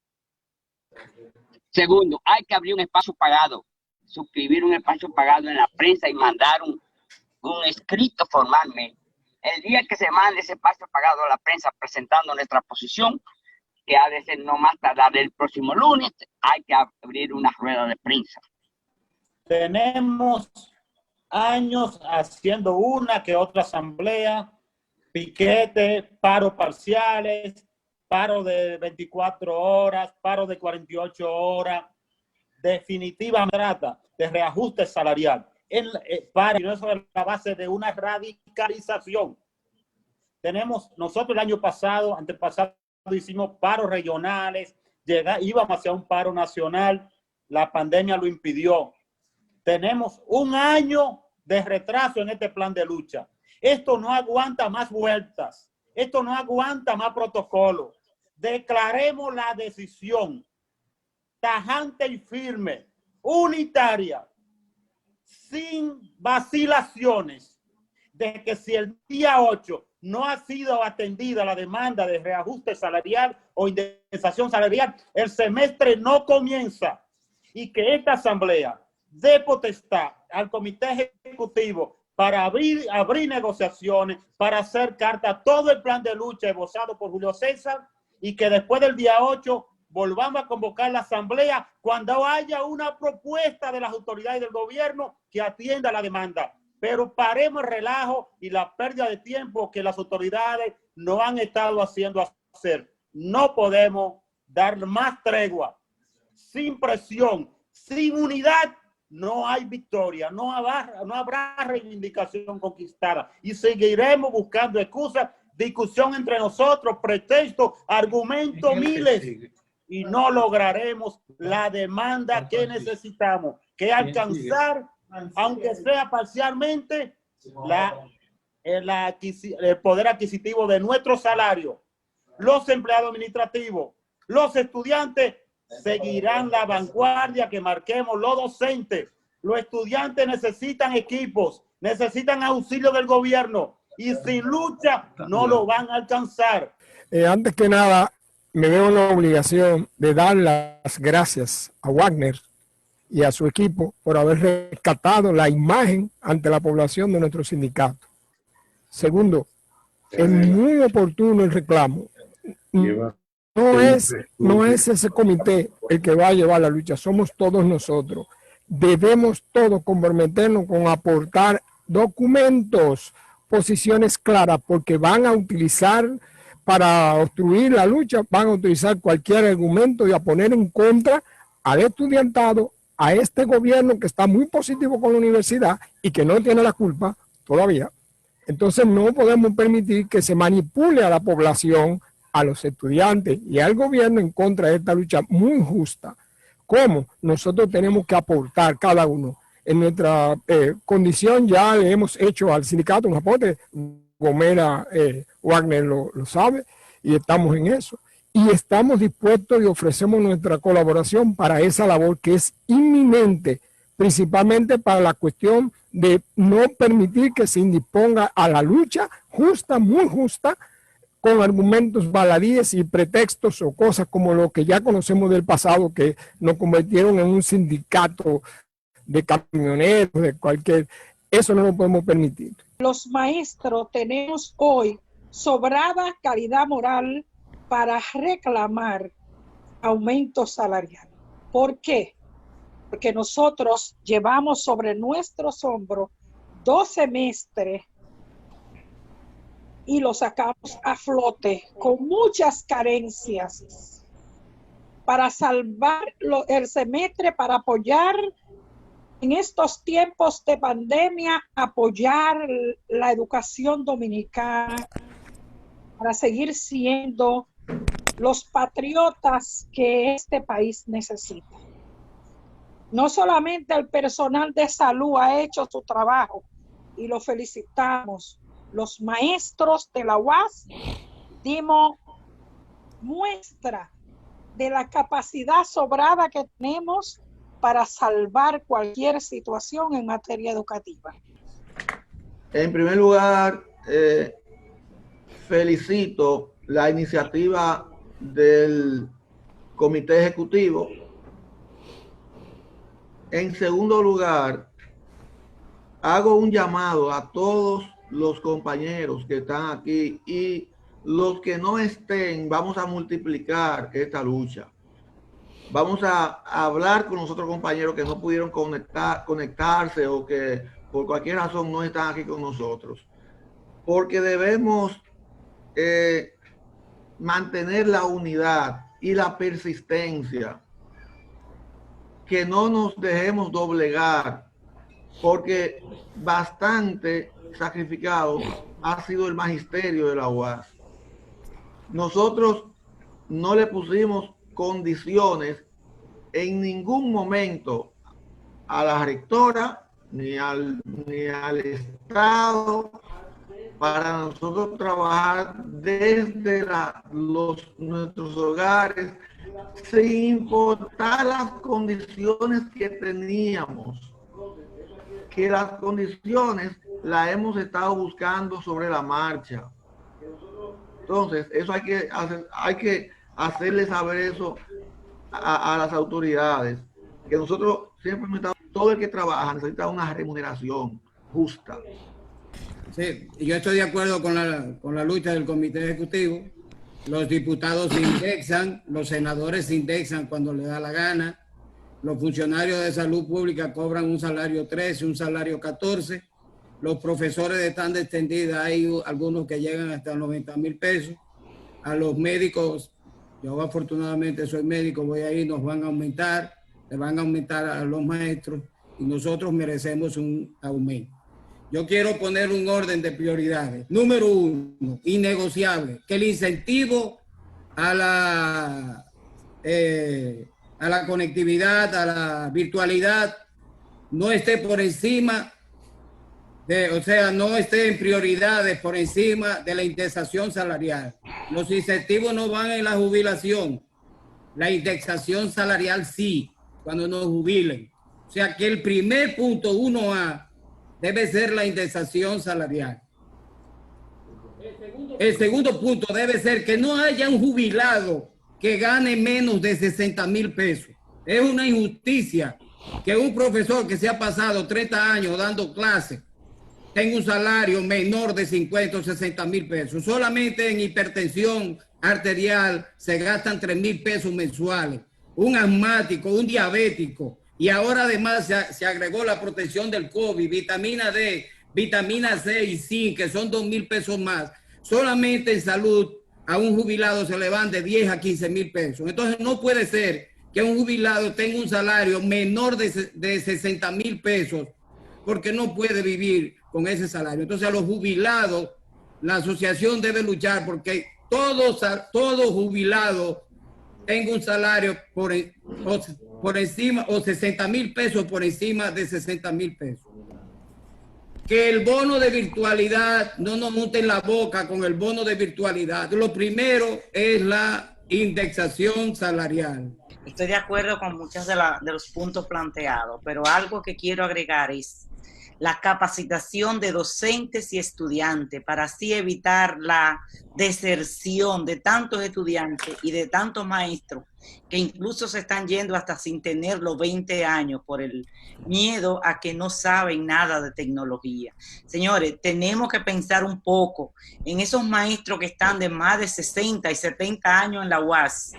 S5: Segundo, hay que abrir un espacio pagado, suscribir un espacio pagado en la prensa y mandar un escrito formalmente. El día que se mande ese espacio pagado a la prensa presentando nuestra posición, que ha de ser no más tardar el próximo lunes, hay que abrir una rueda de prensa.
S6: Tenemos años haciendo una que otra asamblea, piquete, paro parciales, paro de 24 horas, paro de 48 horas, definitivamente trata de reajuste salarial. Para eso es la base de una radicalización. Nosotros el año pasado, antepasado, hicimos paros regionales, íbamos hacia un paro nacional, la pandemia lo impidió. Tenemos un año de retraso en este plan de lucha. Esto no aguanta más vueltas. Esto no aguanta más protocolo. Declaremos la decisión tajante y firme, unitaria, sin vacilaciones, de que si el día 8 no ha sido atendida la demanda de reajuste salarial o indemnización salarial, el semestre no comienza, y que esta asamblea dé potestad al comité ejecutivo para abrir negociaciones, para hacer carta a todo el plan de lucha esbozado por Julio César, y que después del día 8 volvamos a convocar la asamblea cuando haya una propuesta de las autoridades del gobierno que atienda la demanda. Pero paremos el relajo y la pérdida de tiempo que las autoridades no han estado haciendo hacer. No podemos dar más tregua. Sin presión, sin unidad, no hay victoria, no habrá reivindicación conquistada. Y seguiremos buscando excusas, discusión entre nosotros, pretextos, argumentos miles. Y no lograremos la demanda que necesitamos, que alcanzar, aunque sea parcialmente, el poder adquisitivo de nuestro salario. Los empleados administrativos, los estudiantes seguirán la vanguardia que marquemos los docentes. Los estudiantes necesitan equipos, necesitan auxilio del gobierno, y sin lucha no lo van a alcanzar.
S7: Antes que nada, me veo en la obligación de dar las gracias a Wagner y a su equipo por haber rescatado la imagen ante la población de nuestro sindicato. Segundo, es muy oportuno el reclamo. No es ese comité el que va a llevar la lucha, somos todos nosotros. Debemos todos comprometernos con aportar documentos, posiciones claras, porque van a utilizar para obstruir la lucha, van a utilizar cualquier argumento y a poner en contra al estudiantado, a este gobierno que está muy positivo con la universidad y que no tiene la culpa todavía. Entonces no podemos permitir que se manipule a la población, a los estudiantes y al gobierno en contra de esta lucha muy justa. ¿Cómo? Nosotros tenemos que aportar cada uno. En nuestra condición ya le hemos hecho al sindicato un aporte. Gomera, Wagner lo sabe, y estamos en eso. Y estamos dispuestos y ofrecemos nuestra colaboración para esa labor que es inminente, principalmente para la cuestión de no permitir que se indisponga a la lucha justa, muy justa, con argumentos baladíes y pretextos o cosas como lo que ya conocemos del pasado, que nos convirtieron en un sindicato de camioneros, de cualquier... Eso no lo podemos permitir.
S8: Los maestros tenemos hoy sobrada calidad moral para reclamar aumento salarial. ¿Por qué? Porque nosotros llevamos sobre nuestros hombros 2 semestres y lo sacamos a flote con muchas carencias para salvar el semestre, para apoyar en estos tiempos de pandemia, apoyar la educación dominicana, para seguir siendo los patriotas que este país necesita. No solamente el personal de salud ha hecho su trabajo y lo felicitamos. Los maestros de la UAS dimos muestra de la capacidad sobrada que tenemos para salvar cualquier situación en materia educativa.
S9: En primer lugar, felicito la iniciativa del Comité Ejecutivo. En segundo lugar, hago un llamado a todos los compañeros que están aquí y los que no estén, vamos a multiplicar esta lucha. Vamos a hablar con los otros compañeros que no pudieron conectarse o que por cualquier razón no están aquí con nosotros. Porque debemos mantener la unidad y la persistencia. Que no nos dejemos doblegar, porque bastante sacrificado ha sido el magisterio de la UAS. Nosotros no le pusimos condiciones en ningún momento a la rectora ni al Estado para nosotros trabajar desde nuestros hogares sin importar las condiciones que teníamos, que las condiciones las hemos estado buscando sobre la marcha. Entonces, eso hay que hacerle saber eso a las autoridades, que nosotros siempre hemos estado, todo el que trabaja necesita una remuneración justa.
S10: Sí, yo estoy de acuerdo con la lucha del Comité Ejecutivo. Los diputados se indexan, los senadores se indexan cuando les da la gana, los funcionarios de salud pública cobran un salario 13, un salario 14, los profesores de tanda extendida, hay algunos que llegan hasta 90,000 pesos, a los médicos, yo afortunadamente soy médico, voy a ir, nos van a aumentar, le van a aumentar a los maestros y nosotros merecemos un aumento. Yo quiero poner un orden de prioridades. Número 1, innegociable, que el incentivo a la conectividad, a la virtualidad, no esté por encima no esté en prioridades por encima de la indexación salarial. Los incentivos no van en la jubilación. La indexación salarial sí, cuando nos jubilen. O sea que el primer punto 1A debe ser la indexación salarial. El segundo punto debe ser que no haya un jubilado que gane menos de 60,000 pesos. Es una injusticia que un profesor que se ha pasado 30 años dando clases tenga un salario menor de 50 o 60,000 pesos. Solamente en hipertensión arterial se gastan 3,000 pesos mensuales. Un asmático, un diabético. Y ahora además se agregó la protección del COVID, vitamina D, vitamina C y zinc, que son 2,000 pesos más. Solamente en salud a un jubilado se le van de 10 a 15,000 pesos. Entonces no puede ser que un jubilado tenga un salario menor de 60,000 pesos porque no puede vivir con ese salario. Entonces a los jubilados, la asociación debe luchar porque todo jubilado tenga un salario por encima, o 60,000 pesos por encima de 60,000 pesos. Que el bono de virtualidad, no nos monten la boca con el bono de virtualidad. Lo primero es la indexación salarial.
S11: Estoy de acuerdo con muchos de los puntos planteados, pero algo que quiero agregar es la capacitación de docentes y estudiantes para así evitar la deserción de tantos estudiantes y de tantos maestros que incluso se están yendo hasta sin tener los 20 años por el miedo a que no saben nada de tecnología. Señores, tenemos que pensar un poco en esos maestros que están de más de 60 y 70 años en la UAS,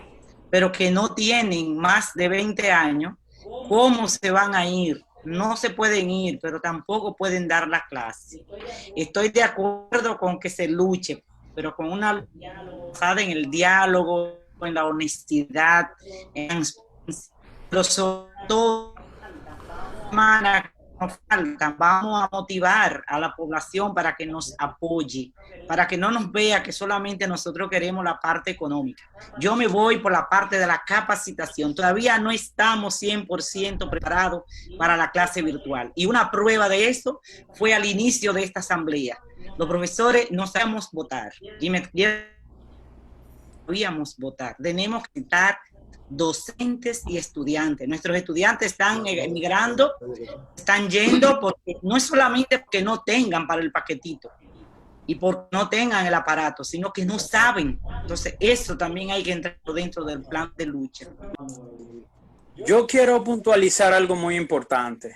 S11: pero que no tienen más de 20 años. ¿Cómo se van a ir? No se pueden ir, pero tampoco pueden dar la clase. Estoy de acuerdo con que se luche, pero con una basada en el diálogo, en la honestidad, pero sobre todo, vamos a motivar a la población para que nos apoye, para que no nos vea que solamente nosotros queremos la parte económica. Yo me voy por la parte de la capacitación. Todavía no estamos 100% preparados para la clase virtual. Y una prueba de eso fue al inicio de esta asamblea. Los profesores no sabemos votar. Sabíamos votar. Tenemos que estar docentes y estudiantes. Nuestros estudiantes están emigrando, están yendo porque no es solamente porque no tengan para el paquetito y porque no tengan el aparato, sino que no saben. Entonces eso también hay que entrar dentro del plan de lucha.
S12: Yo quiero puntualizar algo muy importante.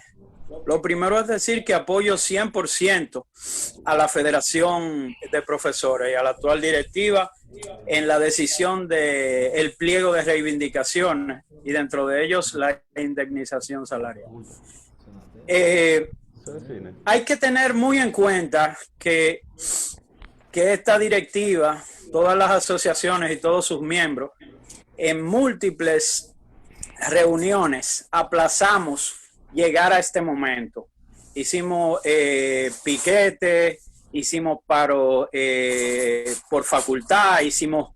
S12: Lo primero es decir que apoyo 100% a la Federación de Profesores y a la actual directiva en la decisión del pliego de reivindicaciones y dentro de ellos la indemnización salarial. Hay que tener muy en cuenta que esta directiva, todas las asociaciones y todos sus miembros, en múltiples reuniones aplazamos llegar a este momento. Hicimos piquete, hicimos paro por facultad, hicimos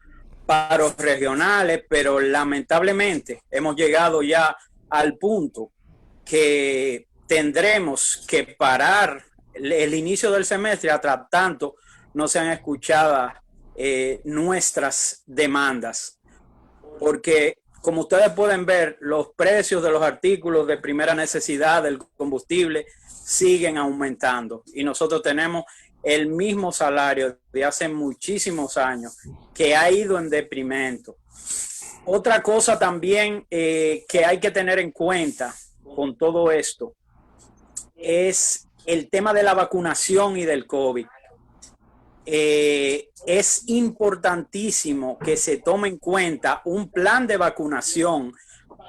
S12: paros regionales, pero lamentablemente hemos llegado ya al punto que tendremos que parar el inicio del semestre hasta tanto no sean escuchadas nuestras demandas, porque como ustedes pueden ver, los precios de los artículos de primera necesidad del combustible siguen aumentando y nosotros tenemos el mismo salario de hace muchísimos años que ha ido en deprimento. Otra cosa también que hay que tener en cuenta con todo esto es el tema de la vacunación y del COVID. Es importantísimo que se tome en cuenta un plan de vacunación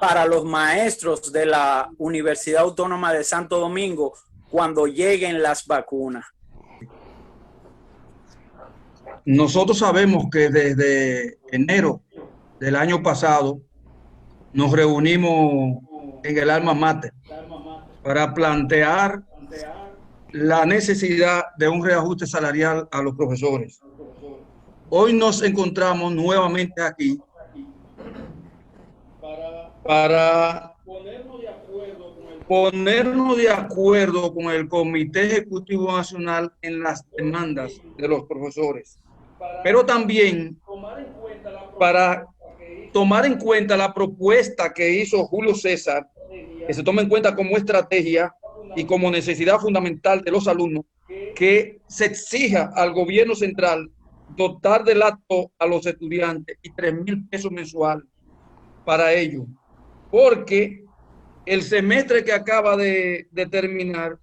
S12: para los maestros de la Universidad Autónoma de Santo Domingo cuando lleguen las vacunas.
S9: Nosotros sabemos que desde enero del año pasado nos reunimos en el alma mater para plantear la necesidad de un reajuste salarial a los profesores. Hoy nos encontramos nuevamente aquí para ponernos de acuerdo con el Comité Ejecutivo Nacional en las demandas de los profesores, pero también para tomar en cuenta la propuesta que hizo Julio César, que se tome en cuenta como estrategia y como necesidad fundamental de los alumnos, que se exija al gobierno central dotar del acto a los estudiantes y 3,000 pesos mensuales para ello, porque el semestre que acaba de terminar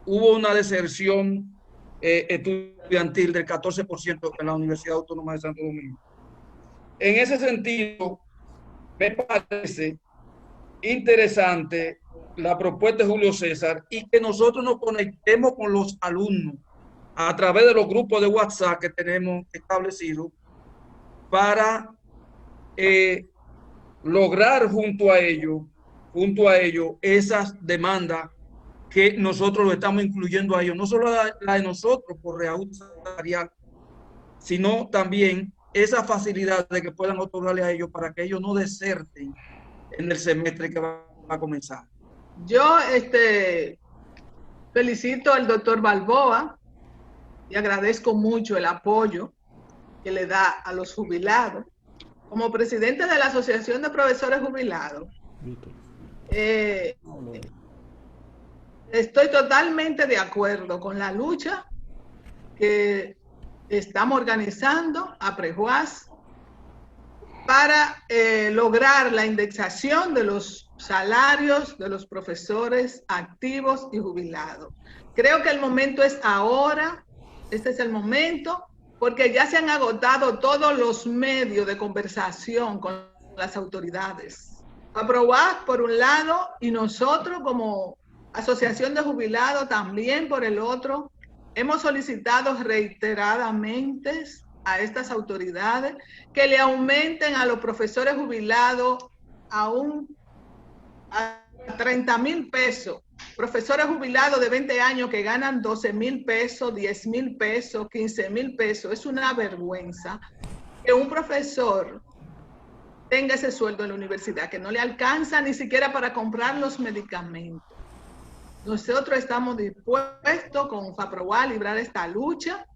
S9: hubo una deserción estudiantil del 14% en la Universidad Autónoma de Santo Domingo. En ese sentido, me parece interesante la propuesta de Julio César y que nosotros nos conectemos con los alumnos a través de los grupos de WhatsApp que tenemos establecidos para lograr junto a ellos esas demandas que nosotros lo estamos incluyendo a ellos, no solo la de nosotros por reajuste salarial, sino también esa facilidad de que puedan otorgarle a ellos para que ellos no deserten en el semestre que va a comenzar.
S13: Yo felicito al doctor Balboa y agradezco mucho el apoyo que le da a los jubilados. Como presidente de la Asociación de Profesores Jubilados, Estoy totalmente de acuerdo con la lucha que estamos organizando a Prejuaz para lograr la indexación de los salarios de los profesores activos y jubilados. Creo que el momento es ahora, este es el momento, porque ya se han agotado todos los medios de conversación con las autoridades. Prejuaz por un lado y nosotros como Asociación de Jubilados también por el otro, hemos solicitado reiteradamente a estas autoridades que le aumenten a los profesores jubilados a 30,000 pesos. Profesores jubilados de 20 años que ganan 12,000 pesos, 10,000 pesos, 15,000 pesos. Es una vergüenza que un profesor tenga ese sueldo en la universidad, que no le alcanza ni siquiera para comprar los medicamentos. Nosotros estamos dispuestos con FAPROA a librar esta lucha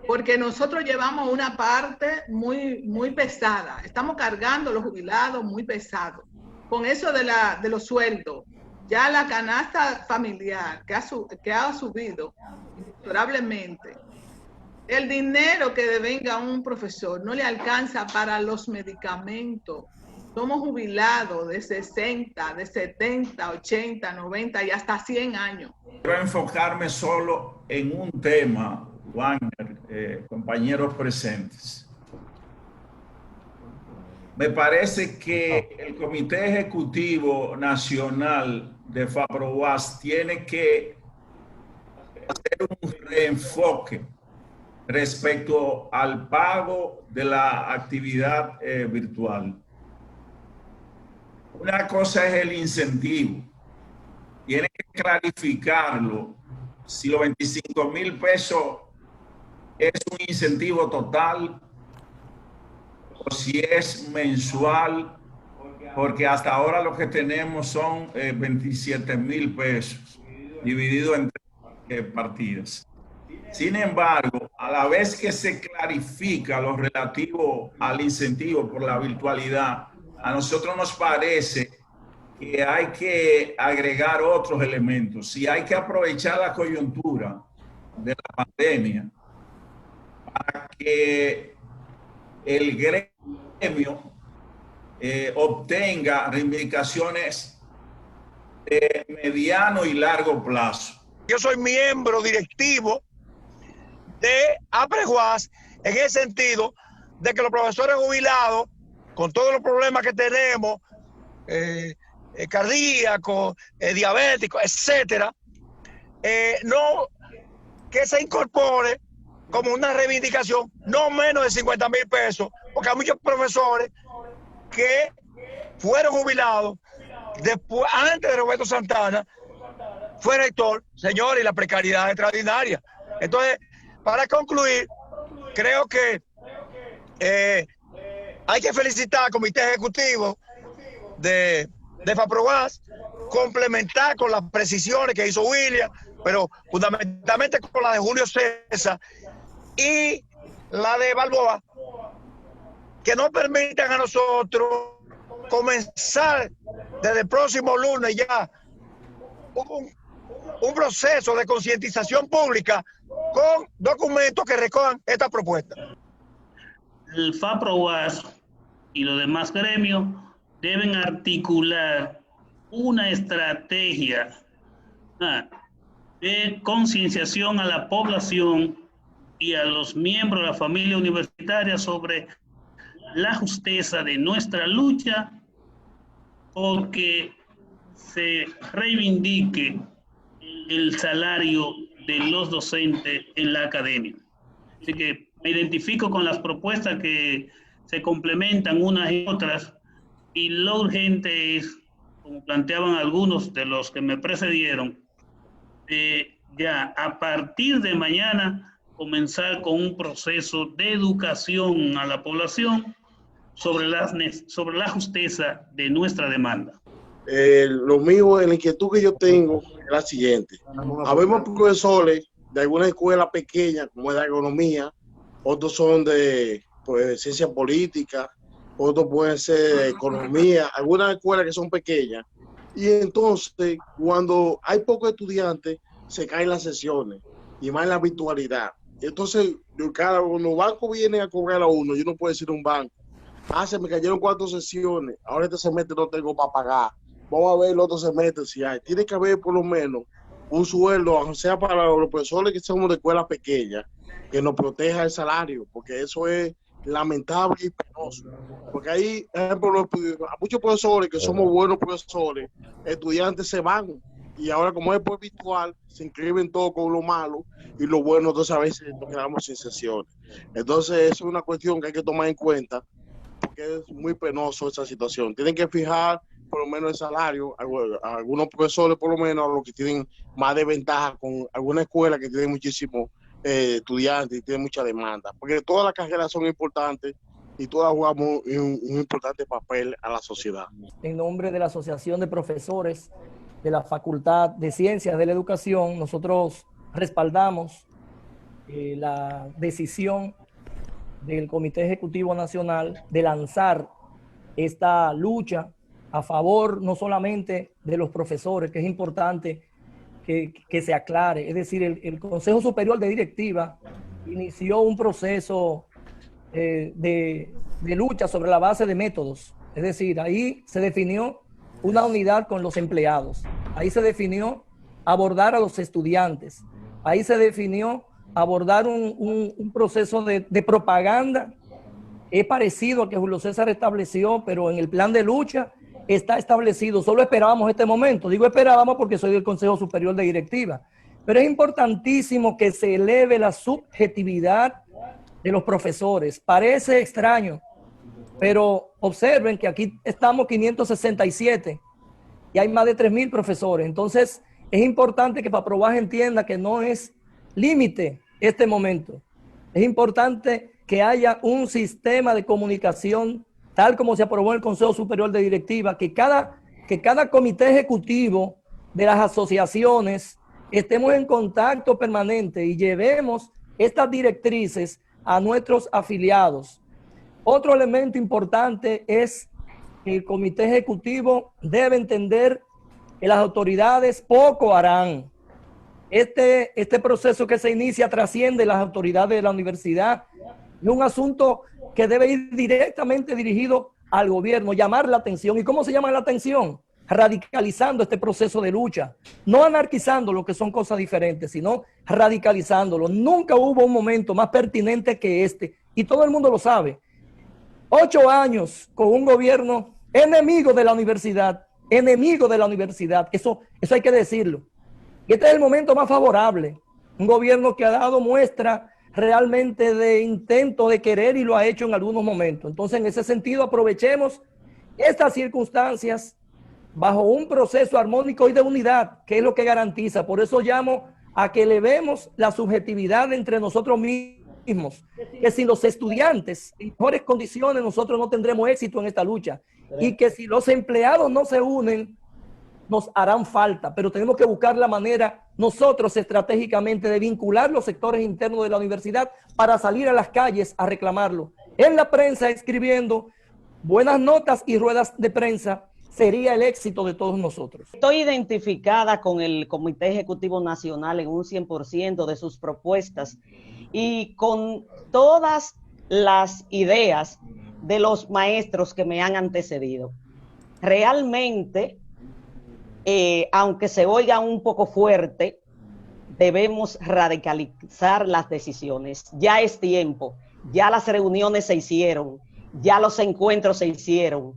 S13: porque nosotros llevamos una parte muy pesada. Estamos cargando los jubilados muy pesados. Con eso de los sueldos, ya la canasta familiar que ha subido inexorablemente, el dinero que devenga un profesor no le alcanza para los medicamentos. Somos jubilados de 60, de 70, 80, 90 y hasta 100 años.
S14: Quiero enfocarme solo en un tema, Wagner, compañeros presentes. Me parece que el Comité Ejecutivo Nacional de FAPROAS tiene que hacer un reenfoque respecto al pago de la actividad virtual. Una cosa es el incentivo. Tiene que clarificarlo. Si los 25,000 pesos es un incentivo total o si es mensual, porque hasta ahora lo que tenemos son 27,000 pesos dividido en 3 partidas. Sin embargo, a la vez que se clarifica lo relativo al incentivo por la virtualidad, a nosotros nos parece que hay que agregar otros elementos. Y hay que aprovechar la coyuntura de la pandemia para que el gremio obtenga reivindicaciones de mediano y largo plazo.
S15: Yo soy miembro directivo de APREJUAS en el sentido de que los profesores jubilados, con todos los problemas que tenemos, cardíacos, diabéticos, etcétera, que se incorpore como una reivindicación no menos de 50,000 pesos, porque hay muchos profesores que fueron jubilados después, antes de Roberto Santana fue rector, señor, y la precariedad es extraordinaria. Entonces, para concluir, creo que hay que felicitar al Comité Ejecutivo de FAPROAS, complementar con las precisiones que hizo William, pero fundamentalmente con la de Julio César y la de Balboa, que nos permitan a nosotros comenzar desde el próximo lunes ya un proceso de concientización pública con documentos que recojan esta propuesta.
S16: El FAPROAS y los demás gremios deben articular una estrategia de concienciación a la población y a los miembros de la familia universitaria sobre la justeza de nuestra lucha, porque se reivindique el salario de los docentes en la academia. Así que me identifico con las propuestas que se complementan unas y otras, y lo urgente es, como planteaban algunos de los que me precedieron, ya a partir de mañana comenzar con un proceso de educación a la población sobre la justeza de nuestra demanda.
S17: Lo mío, la inquietud que yo tengo es la siguiente. Habemos profesores de alguna escuela pequeña, como es de agronomía, otros son de ciencia política, otros pueden ser de economía, algunas escuelas que son pequeñas, Y entonces, cuando hay pocos estudiantes, se caen las sesiones y más en la virtualidad. Entonces, cuando los bancos vienen a cobrar a uno, yo no puedo decir un banco, se me cayeron 4 sesiones, ahora este semestre no tengo para pagar, vamos a ver el otro semestre si hay. Tiene que haber por lo menos un sueldo, aunque sea para los profesores que somos de escuelas pequeñas, que nos proteja el salario, porque eso es lamentable y penoso. Porque hay, ejemplo, muchos profesores que somos buenos profesores, estudiantes se van, y ahora como es por virtual, se inscriben todo con lo malo, y lo bueno, entonces a veces nos quedamos sin sesiones. Entonces, eso es una cuestión que hay que tomar en cuenta, porque es muy penoso esa situación. Tienen que fijar por lo menos el salario, a algunos profesores por lo menos, a los que tienen más desventaja con alguna escuela que tiene muchísimos estudiantes y tiene mucha demanda, porque todas las carreras son importantes y todas jugamos un importante papel a la sociedad.
S18: En nombre de la Asociación de Profesores de la Facultad de Ciencias de la Educación, nosotros respaldamos la decisión del Comité Ejecutivo Nacional de lanzar esta lucha a favor no solamente de los profesores, que es importante que se aclare. Es decir, el Consejo Superior de Directiva inició un proceso de lucha sobre la base de métodos. Es decir, ahí se definió una unidad con los empleados. Ahí se definió abordar a los estudiantes. Ahí se definió abordar un proceso de propaganda. Es parecido al que Julio César estableció, pero en el plan de lucha está establecido. Solo esperábamos este momento. Digo esperábamos porque soy del Consejo Superior de Directiva. Pero es importantísimo que se eleve la subjetividad de los profesores. Parece extraño, pero observen que aquí estamos 567 y hay más de 3,000 profesores. Entonces, es importante que FAPROBAS entienda que no es límite este momento. Es importante que haya un sistema de comunicación tal como se aprobó en el Consejo Superior de Directiva, que cada comité ejecutivo de las asociaciones estemos en contacto permanente y llevemos estas directrices a nuestros afiliados. Otro elemento importante es que el comité ejecutivo debe entender que las autoridades poco harán. Este proceso que se inicia trasciende las autoridades de la universidad. Es un asunto que debe ir directamente dirigido al gobierno, llamar la atención. ¿Y cómo se llama la atención? Radicalizando este proceso de lucha, no anarquizándolo, que son cosas diferentes, sino radicalizándolo. Nunca hubo un momento más pertinente que este, y todo el mundo lo sabe. 8 años con un gobierno enemigo de la universidad, eso hay que decirlo. Y este es el momento más favorable, un gobierno que ha dado muestra realmente de intento de querer y lo ha hecho en algunos momentos. Entonces, en ese sentido, aprovechemos estas circunstancias bajo un proceso armónico y de unidad, que es lo que garantiza. Por eso llamo a que elevemos la subjetividad entre nosotros mismos, que sin los estudiantes en mejores condiciones nosotros no tendremos éxito en esta lucha, y que si los empleados no se unen, nos harán falta, pero tenemos que buscar la manera nosotros estratégicamente de vincular los sectores internos de la universidad para salir a las calles a reclamarlo. En la prensa, escribiendo buenas notas y ruedas de prensa, sería el éxito de todos nosotros.
S19: Estoy identificada con el Comité Ejecutivo Nacional en un 100% de sus propuestas y con todas las ideas de los maestros que me han antecedido. Realmente, aunque se oiga un poco fuerte, debemos radicalizar las decisiones. Ya es tiempo, ya las reuniones se hicieron, ya los encuentros se hicieron,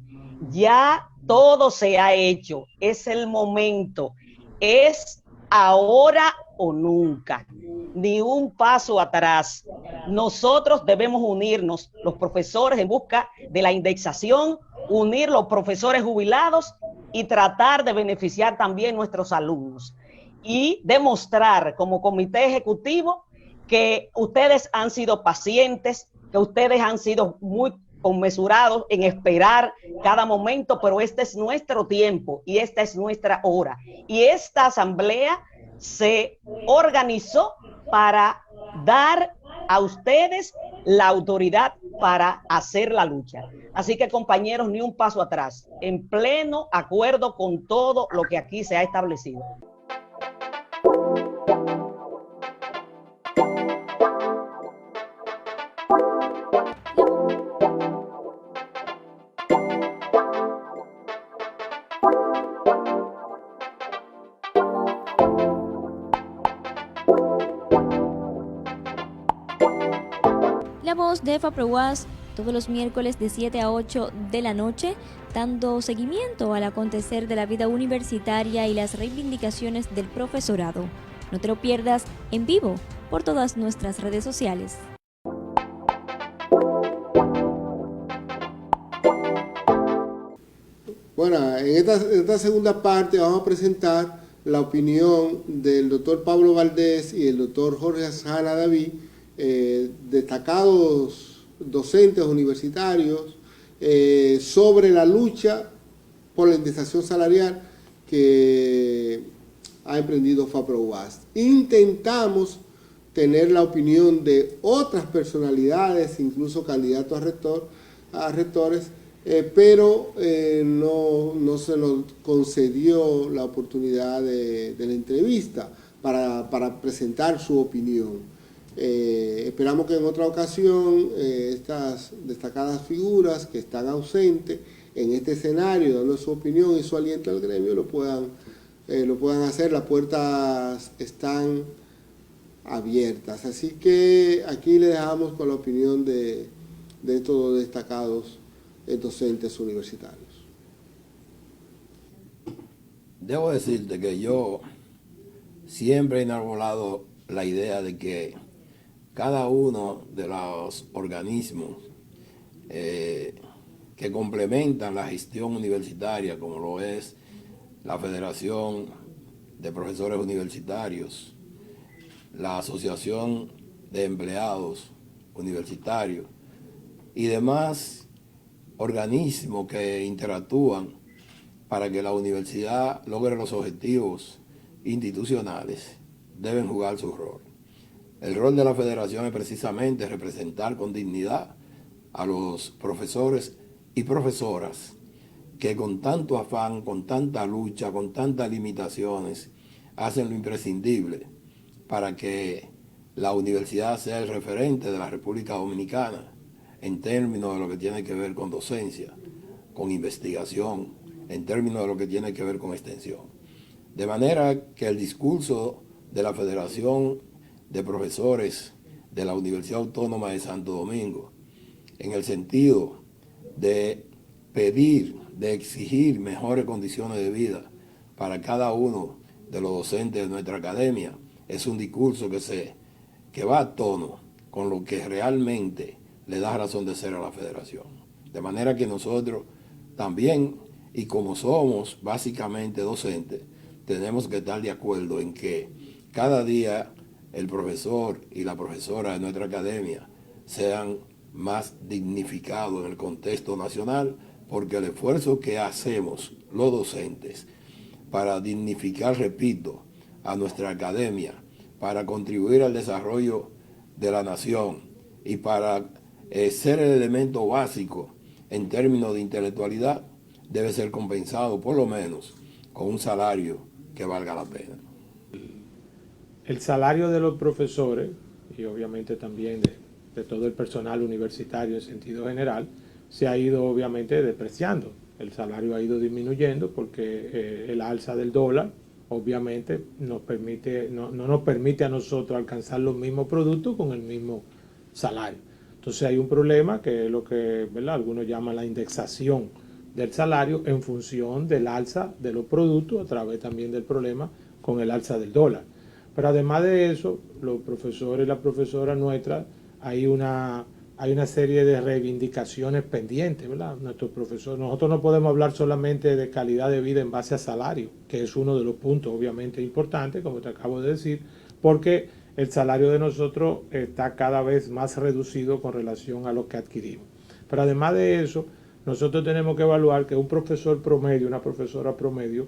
S19: ya todo se ha hecho. Es el momento, es ahora o nunca, ni un paso atrás. Nosotros debemos unirnos, los profesores, en busca de la indexación, unir los profesores jubilados y tratar de beneficiar también a nuestros alumnos y demostrar como comité ejecutivo que ustedes han sido pacientes, que ustedes han sido muy conmesurados en esperar cada momento, pero este es nuestro tiempo y esta es nuestra hora. Y esta asamblea se organizó para dar a ustedes la autoridad para hacer la lucha. Así que, compañeros, ni un paso atrás, en pleno acuerdo con todo lo que aquí se ha establecido.
S3: La Voz de FAPROWAS, todos los miércoles de 7 a 8 de la noche, dando seguimiento al acontecer de la vida universitaria y las reivindicaciones del profesorado. No te lo pierdas en vivo por todas nuestras redes sociales.
S4: Bueno, en esta segunda parte vamos a presentar la opinión del doctor Pablo Valdés y el doctor Jorge Asjala David, destacados docentes universitarios, sobre la lucha por la indexación salarial que ha emprendido FAPROWAS. Intentamos tener la opinión de otras personalidades, incluso candidatos a rectores, pero no se nos concedió la oportunidad de la entrevista para presentar su opinión. Esperamos que en otra ocasión estas destacadas figuras que están ausentes en este escenario, dando su opinión y su aliento al gremio, lo puedan hacer. Las puertas están abiertas. Así que aquí le dejamos con la opinión de estos destacados docentes universitarios.
S20: Debo decirte que yo siempre he enarbolado la idea de que cada uno de los organismos que complementan la gestión universitaria, como lo es la Federación de Profesores Universitarios, la Asociación de Empleados Universitarios y demás organismos que interactúan para que la universidad logre los objetivos institucionales, deben jugar su rol. El rol de la federación es precisamente representar con dignidad a los profesores y profesoras que con tanto afán, con tanta lucha, con tantas limitaciones, hacen lo imprescindible para que la universidad sea el referente de la República Dominicana en términos de lo que tiene que ver con docencia, con investigación, en términos de lo que tiene que ver con extensión. De manera que el discurso de la Federación de Profesores de la Universidad Autónoma de Santo Domingo, en el sentido de pedir, de exigir mejores condiciones de vida para cada uno de los docentes de nuestra academia, es un discurso que va a tono con lo que realmente le da razón de ser a la federación. De manera que nosotros también, y como somos básicamente docentes, tenemos que estar de acuerdo en que cada día el profesor y la profesora de nuestra academia sean más dignificados en el contexto nacional, porque el esfuerzo que hacemos los docentes para dignificar, repito, a nuestra academia, para contribuir al desarrollo de la nación y para ser el elemento básico en términos de intelectualidad, debe ser compensado por lo menos con un salario que valga la pena.
S7: El salario de los profesores y obviamente también de todo el personal universitario en sentido general se ha ido obviamente depreciando. El salario ha ido disminuyendo porque el alza del dólar obviamente no nos permite a nosotros alcanzar los mismos productos con el mismo salario. Entonces hay un problema que es lo que, ¿verdad?, algunos llaman la indexación del salario en función del alza de los productos, a través también del problema con el alza del dólar. Pero además de eso, los profesores y las profesoras nuestras, hay una serie de reivindicaciones pendientes, ¿verdad? Nuestros profesores, nosotros no podemos hablar solamente de calidad de vida en base a salario, que es uno de los puntos obviamente importantes, como te acabo de decir, porque el salario de nosotros está cada vez más reducido con relación a lo que adquirimos. Pero además de eso, nosotros tenemos que evaluar que un profesor promedio, una profesora promedio,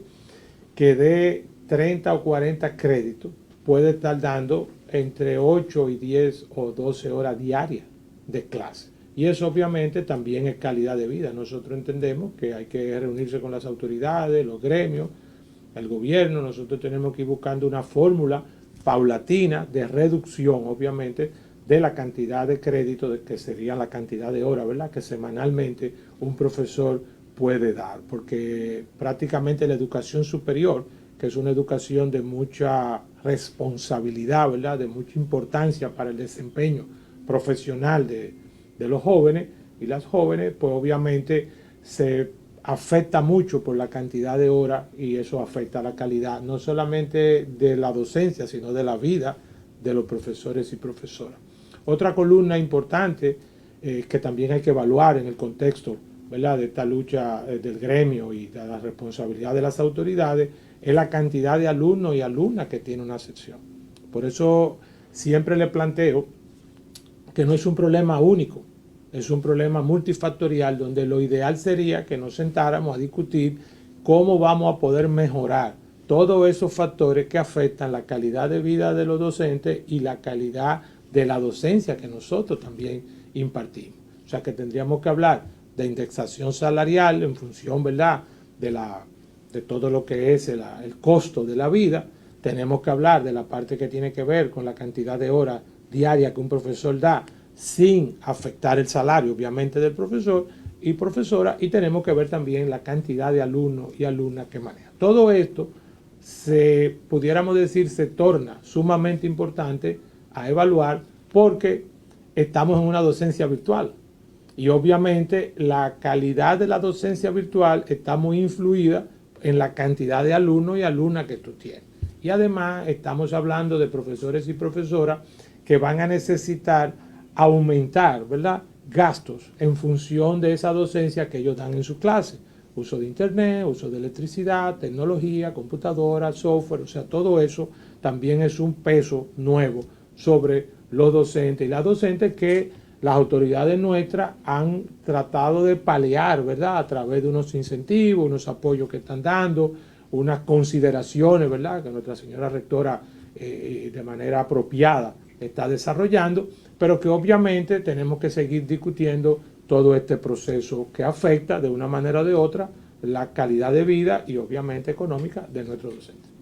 S7: que dé 30 o 40 créditos, puede estar dando entre 8 y 10 o 12 horas diarias de clase.
S21: Y eso obviamente también es calidad de vida. Nosotros entendemos que hay que reunirse con las autoridades, los gremios, el gobierno. Nosotros tenemos que ir buscando una fórmula paulatina de reducción, obviamente, de la cantidad de crédito, que sería la cantidad de horas, ¿verdad?, que semanalmente un profesor puede dar. Porque prácticamente la educación superior, que es una educación de mucha responsabilidad, ¿verdad?, de mucha importancia para el desempeño profesional de los jóvenes y las jóvenes, pues obviamente se afecta mucho por la cantidad de horas y eso afecta la calidad, no solamente de la docencia, sino de la vida de los profesores y profesoras. Otra columna importante que también hay que evaluar en el contexto, ¿verdad?, de esta lucha del gremio y de la responsabilidad de las autoridades es la cantidad de alumnos y alumnas que tiene una sección. Por eso siempre le planteo que no es un problema único, es un problema multifactorial donde lo ideal sería que nos sentáramos a discutir cómo vamos a poder mejorar todos esos factores que afectan la calidad de vida de los docentes y la calidad de la docencia que nosotros también impartimos. O sea que tendríamos que hablar de indexación salarial en función, ¿verdad?, de todo lo que es el costo de la vida. Tenemos que hablar de la parte que tiene que ver con la cantidad de horas diarias que un profesor da sin afectar el salario, obviamente, del profesor y profesora, y tenemos que ver también la cantidad de alumnos y alumnas que manejan. Todo esto, pudiéramos decir, se torna sumamente importante a evaluar porque estamos en una docencia virtual y obviamente la calidad de la docencia virtual está muy influida en la cantidad de alumnos y alumnas que tú tienes. Y además estamos hablando de profesores y profesoras que van a necesitar aumentar, ¿verdad?, gastos en función de esa docencia que ellos dan en su clase. Uso de internet, uso de electricidad, tecnología, computadora, software, o sea, todo eso también es un peso nuevo sobre los docentes y las docentes que las autoridades nuestras han tratado de paliar, ¿verdad?, a través de unos incentivos, unos apoyos que están dando, unas consideraciones, ¿verdad?, que nuestra señora rectora de manera apropiada está desarrollando, pero que obviamente tenemos que seguir discutiendo todo este proceso que afecta de una manera o de otra la calidad de vida y obviamente económica de nuestros docentes.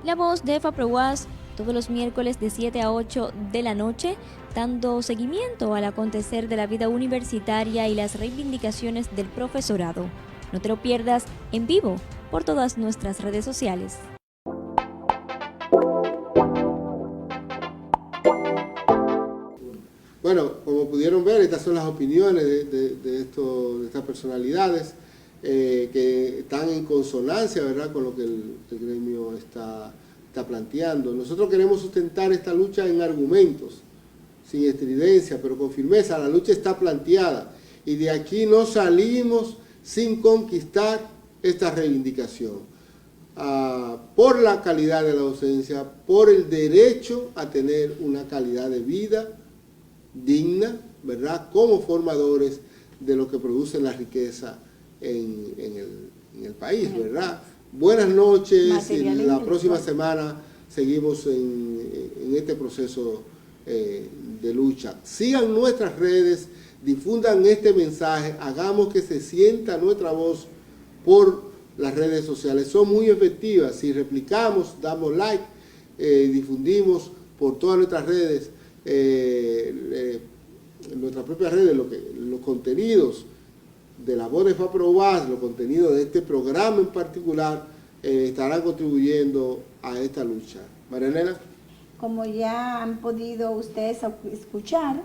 S3: La voz de FAPROWAS todos los miércoles de 7 a 8 de la noche, dando seguimiento al acontecer de la vida universitaria y las reivindicaciones del profesorado. No te lo pierdas en vivo por todas nuestras redes sociales.
S4: Bueno, como pudieron ver, estas son las opiniones de estas personalidades que están en consonancia, ¿verdad?, con lo que el gremio está planteando. Nosotros queremos sustentar esta lucha en argumentos, sin estridencia, pero con firmeza. La lucha está planteada y de aquí no salimos sin conquistar esta reivindicación. Por la calidad de la docencia, por el derecho a tener una calidad de vida digna, ¿verdad?, como formadores de lo que produce la riqueza en el país, ¿verdad? Buenas noches, en la próxima semana seguimos en este proceso de lucha. Sigan nuestras redes, difundan este mensaje, hagamos que se sienta nuestra voz por las redes sociales. Son muy efectivas, si replicamos, damos like, difundimos por todas nuestras redes, nuestras propias redes, los contenidos de la voz de FAPROWAS, los contenidos de este programa en particular, estarán contribuyendo a esta lucha. Marianela.
S1: Como ya han podido ustedes escuchar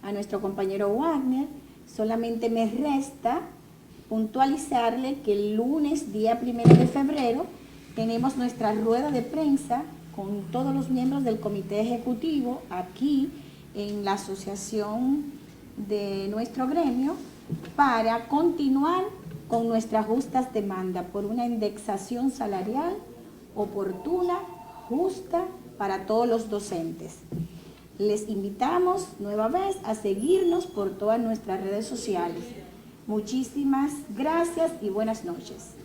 S1: a nuestro compañero Wagner, solamente me resta puntualizarle que el lunes, día 1 de febrero, tenemos nuestra rueda de prensa con todos los miembros del comité ejecutivo aquí en la asociación de nuestro gremio para continuar con nuestras justas demandas por una indexación salarial oportuna, justa para todos los docentes. Les invitamos nueva vez a seguirnos por todas nuestras redes sociales. Muchísimas gracias y buenas noches.